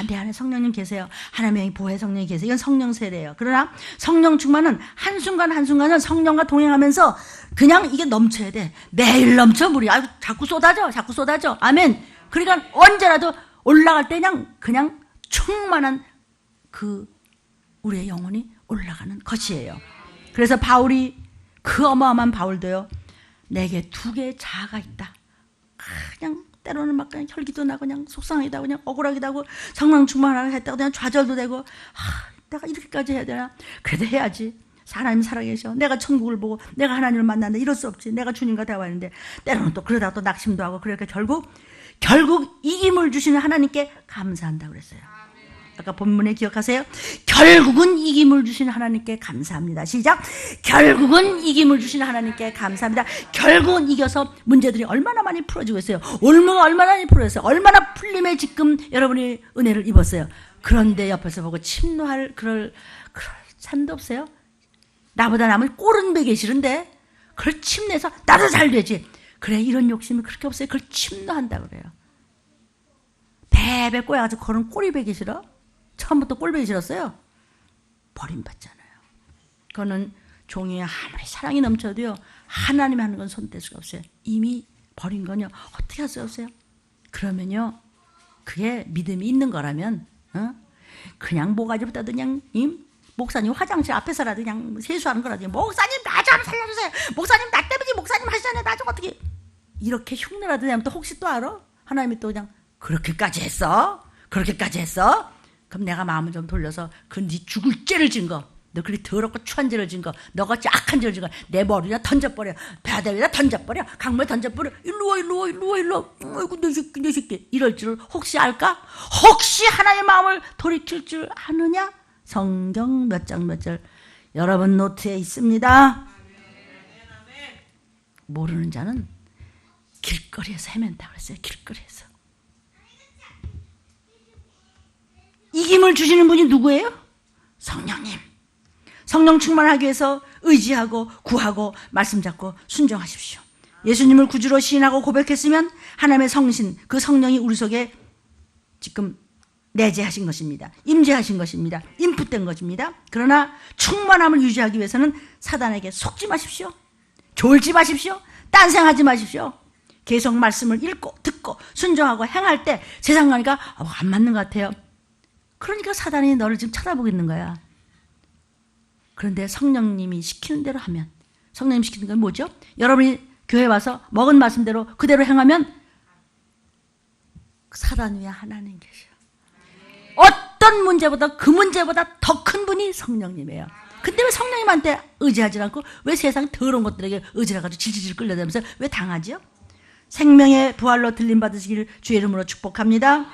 내 안에 성령님 계세요. 하나님의 보혜 성령이 계세요. 이건 성령 세례예요. 그러나 성령 충만은 한순간 한순간은 성령과 동행하면서 그냥 이게 넘쳐야 돼. 매일 넘쳐 물이. 자꾸 쏟아져. 아멘. 그러니까 언제라도 올라갈 때 그냥 충만한 우리의 영혼이 올라가는 것이에요. 그래서 바울이, 그 어마어마한 바울도요, 내게 2개의 자아가 있다. 그냥 때로는 막 그냥 혈기도 나고 그냥 속상하기도 하고 그냥 억울하기도 하고 성령 충만하게 했다고 그냥 좌절도 되고, 내가 이렇게까지 해야 되나? 그래도 해야지. 하나님 살아계셔. 내가 천국을 보고 내가 하나님을 만났는데 이럴 수 없지. 내가 주님과 대화했는데 때로는 또 그러다가 또 낙심도 하고, 그러니까 결국 이김을 주시는 하나님께 감사한다고 그랬어요. 아까 본문에 기억하세요? 결국은 이김을 주시는 하나님께 감사합니다. 시작. 결국은 이김을 주시는 하나님께 감사합니다. 결국은 이겨서 문제들이 얼마나 많이 풀어지고 있어요. 올무가 얼마나 많이 풀어졌어요. 얼마나 풀림에 지금 여러분이 은혜를 입었어요. 그런데 옆에서 보고 침노할 그럴 산도 없어요. 나보다 남을 꼴은 베기 싫은데 그걸 침내서 나도 잘 되지. 그래, 이런 욕심이 그렇게 없어요. 그걸 침노한다 그래요. 배배 꼬여가지고 그런 꼴이 베기 싫어? 처음부터 꼴 베기 싫었어요? 버림받잖아요. 그거는 종이 아무리 사랑이 넘쳐도요, 하나님이 하는 건 손댈 수가 없어요. 이미 버린 건요, 어떻게 할 수 없어요? 그러면요, 그게 믿음이 있는 거라면 그냥 모가지부터 그냥 목사님 화장실 앞에서라도 그냥 세수하는 거라도, 목사님 나 좀 살려주세요. 목사님 나 때문에 목사님 하시잖아요. 나 좀 어떻게, 이렇게 흉내라도 내면 또 혹시 또 알아? 하나님이 또 그냥 그렇게까지 했어? 그럼 내가 마음을 좀 돌려서 네 죽을 죄를 진 거, 너 그렇게 더럽고 추한 죄를 진 거, 너같이 악한 죄를 진 거 내 머리에다 던져버려. 바다 위에다 던져버려. 강물에 던져버려. 일로 와. 아이고 내 새끼. 이럴 줄 혹시 알까? 혹시 하나님의 마음을 돌이킬 줄 아느냐? 성경 몇 장 몇 절 여러분 노트에 있습니다. 모르는 자는 길거리에서 헤맨다 그랬어요. 길거리에서. 이김을 주시는 분이 누구예요? 성령님. 성령 충만하기 위해서 의지하고 구하고 말씀 잡고 순종하십시오. 예수님을 구주로 시인하고 고백했으면 하나님의 성신, 그 성령이 우리 속에 지금 내재하신 것입니다. 임재하신 것입니다. 인풋된 것입니다. 그러나 충만함을 유지하기 위해서는 사단에게 속지 마십시오. 졸지 마십시오. 딴생하지 마십시오. 계속 말씀을 읽고 듣고 순종하고 행할 때 세상 가니까 안 맞는 것 같아요. 그러니까 사단이 너를 지금 쳐다보고 있는 거야. 그런데 성령님이 시키는 대로 하면, 성령님 시키는 건 뭐죠? 여러분이 교회 와서 먹은 말씀대로 그대로 행하면 사단 위에 하나님 계셔. 어떤 문제보다 그 문제보다 더 큰 분이 성령님이에요. 근데 왜 성령님한테 의지하지 않고 왜 세상 더러운 것들에게 의지해가지고 질질질 끌려다니면서 왜 당하지요? 생명의 부활로 들림 받으시기를 주의 이름으로 축복합니다.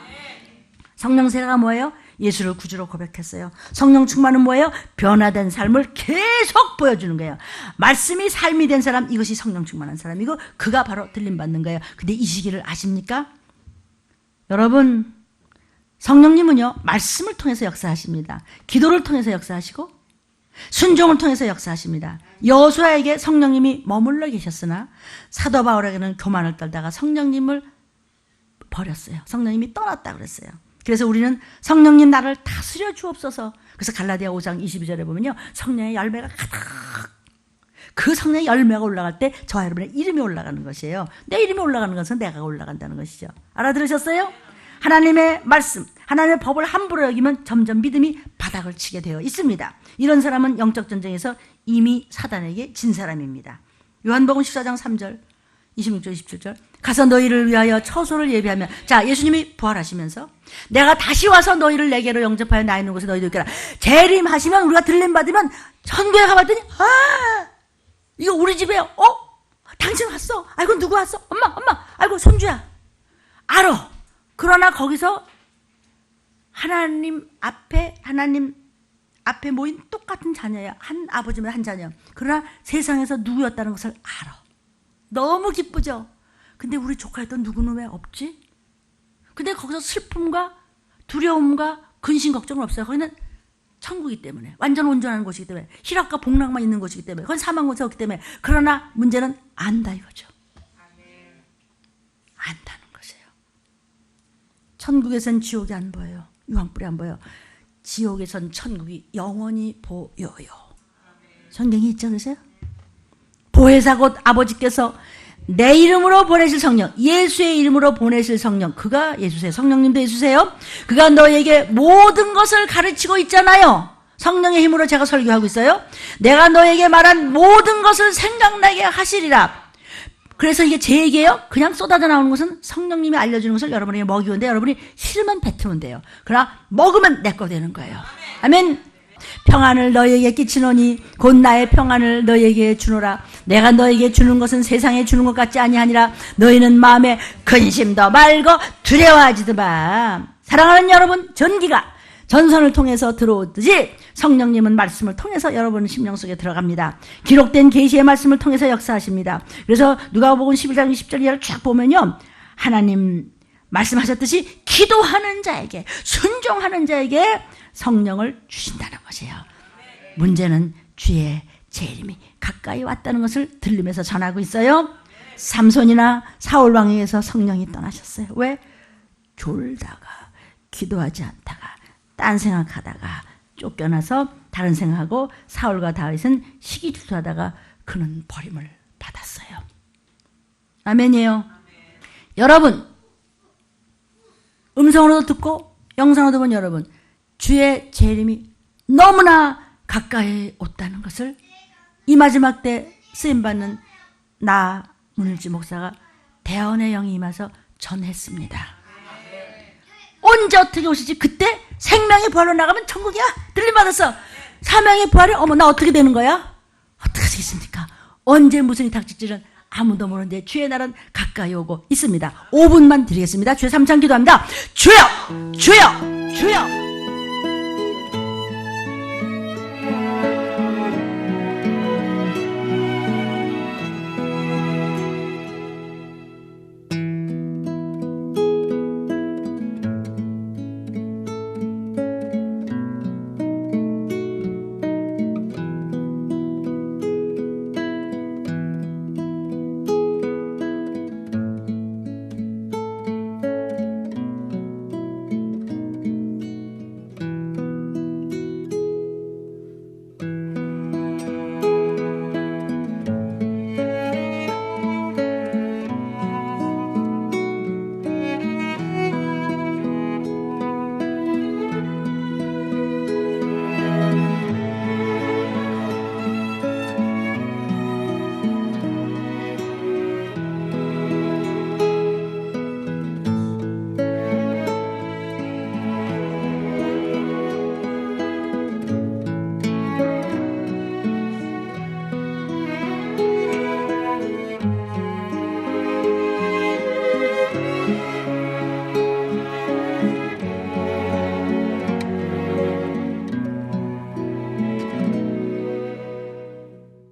성령 세례가 뭐예요? 예수를 구주로 고백했어요. 성령 충만은 뭐예요? 변화된 삶을 계속 보여주는 거예요. 말씀이 삶이 된 사람, 이것이 성령 충만한 사람이고 그가 바로 들림 받는 거예요. 근데 이 시기를 아십니까? 여러분, 성령님은요 말씀을 통해서 역사하십니다. 기도를 통해서 역사하시고 순종을 통해서 역사하십니다. 여호수아에게 성령님이 머물러 계셨으나 사도 바울에게는 교만을 떨다가 성령님을 버렸어요. 성령님이 떠났다 그랬어요. 그래서 우리는 성령님 나를 다스려 주옵소서. 그래서 갈라디아 5장 22절에 보면요 성령의 열매가 가득, 그 성령의 열매가 올라갈 때 저와 여러분의 이름이 올라가는 것이에요. 내 이름이 올라가는 것은 내가 올라간다는 것이죠. 알아들으셨어요? 하나님의 말씀, 하나님의 법을 함부로 여기면 점점 믿음이 바닥을 치게 되어 있습니다. 이런 사람은 영적 전쟁에서 이미 사단에게 진 사람입니다. 요한복음 14장 3절 26절 27절 가서 너희를 위하여 처소를 예비하면, 자 예수님이 부활하시면서 내가 다시 와서 너희를 내게로 영접하여 나 있는 곳에 너희도 있게라. 재림하시면 우리가 들림 받으면 천국에 가봤더니 이거 우리 집에 당신 왔어. 아이고 누구 왔어? 엄마 아이고 손주야. 알아. 그러나 거기서 하나님 앞에 모인 똑같은 자녀야. 한 아버지면 한 자녀. 그러나 세상에서 누구였다는 것을 알아. 너무 기쁘죠. 근데 우리 조카였던 누구는 왜 없지? 근데 거기서 슬픔과 두려움과 근심 걱정은 없어요. 거기는 천국이기 때문에, 완전 온전한 곳이기 때문에, 희락과 복락만 있는 곳이기 때문에, 그건 사망 곳이 없기 때문에. 그러나 문제는 안다 이거죠. 안다는 것이에요. 천국에선 지옥이 안 보여요. 유황불이 안 보여요. 지옥에선 천국이 영원히 보여요. 성경이 있죠, 그러세요? 보혜사 곧 아버지께서 내 이름으로 보내실 성령, 예수의 이름으로 보내실 성령, 그가 예수세요. 성령님도 예수세요. 그가 너에게 모든 것을 가르치고 있잖아요. 성령의 힘으로 제가 설교하고 있어요. 내가 너에게 말한 모든 것을 생각나게 하시리라. 그래서 이게 제 얘기예요. 그냥 쏟아져 나오는 것은 성령님이 알려주는 것을 여러분에게 먹이는데 여러분이 실만 뱉으면 돼요. 그러나 먹으면 내 거 되는 거예요. 아멘. 평안을 너희에게 끼치노니 곧 나의 평안을 너희에게 주노라. 내가 너희에게 주는 것은 세상에 주는 것 같지 아니하니라. 너희는 마음에 근심도 말고 두려워하지도 마. 사랑하는 여러분, 전기가 전선을 통해서 들어오듯이 성령님은 말씀을 통해서 여러분 심령 속에 들어갑니다. 기록된 계시의 말씀을 통해서 역사하십니다. 그래서 누가복음 11장 20절 이하를 쫙 보면요, 하나님 말씀하셨듯이 기도하는 자에게, 순종하는 자에게 성령을 주신다는 것이에요. 문제는 주의 재림이 가까이 왔다는 것을 들리면서 전하고 있어요. 삼손이나 사울왕에게서 성령이 떠나셨어요. 왜? 졸다가, 기도하지 않다가, 딴 생각하다가 쫓겨나서 다른 생각하고 사울과 다윗은 시기질투하다가 그는 버림을 받았어요. 아멘이에요. 여러분, 음성으로도 듣고 영상으로도 본 여러분, 주의 재림이 너무나 가까이 왔다는 것을 이 마지막 때 쓰임받는 나 문일주 목사가 대언의 영이 임해서 전했습니다. 언제 어떻게 오실지, 그때 생명의 부활로 나가면 천국이야. 들림받았어. 사명의 부활이 나 어떻게 되는 거야? 어떻게 하시겠습니까? 언제 무슨 일이 닥칠지는 아무도 모르는데 주의 날은 가까이 오고 있습니다. 5분만 드리겠습니다. 주의 3찬 기도합니다. 주여, 주여, 주여.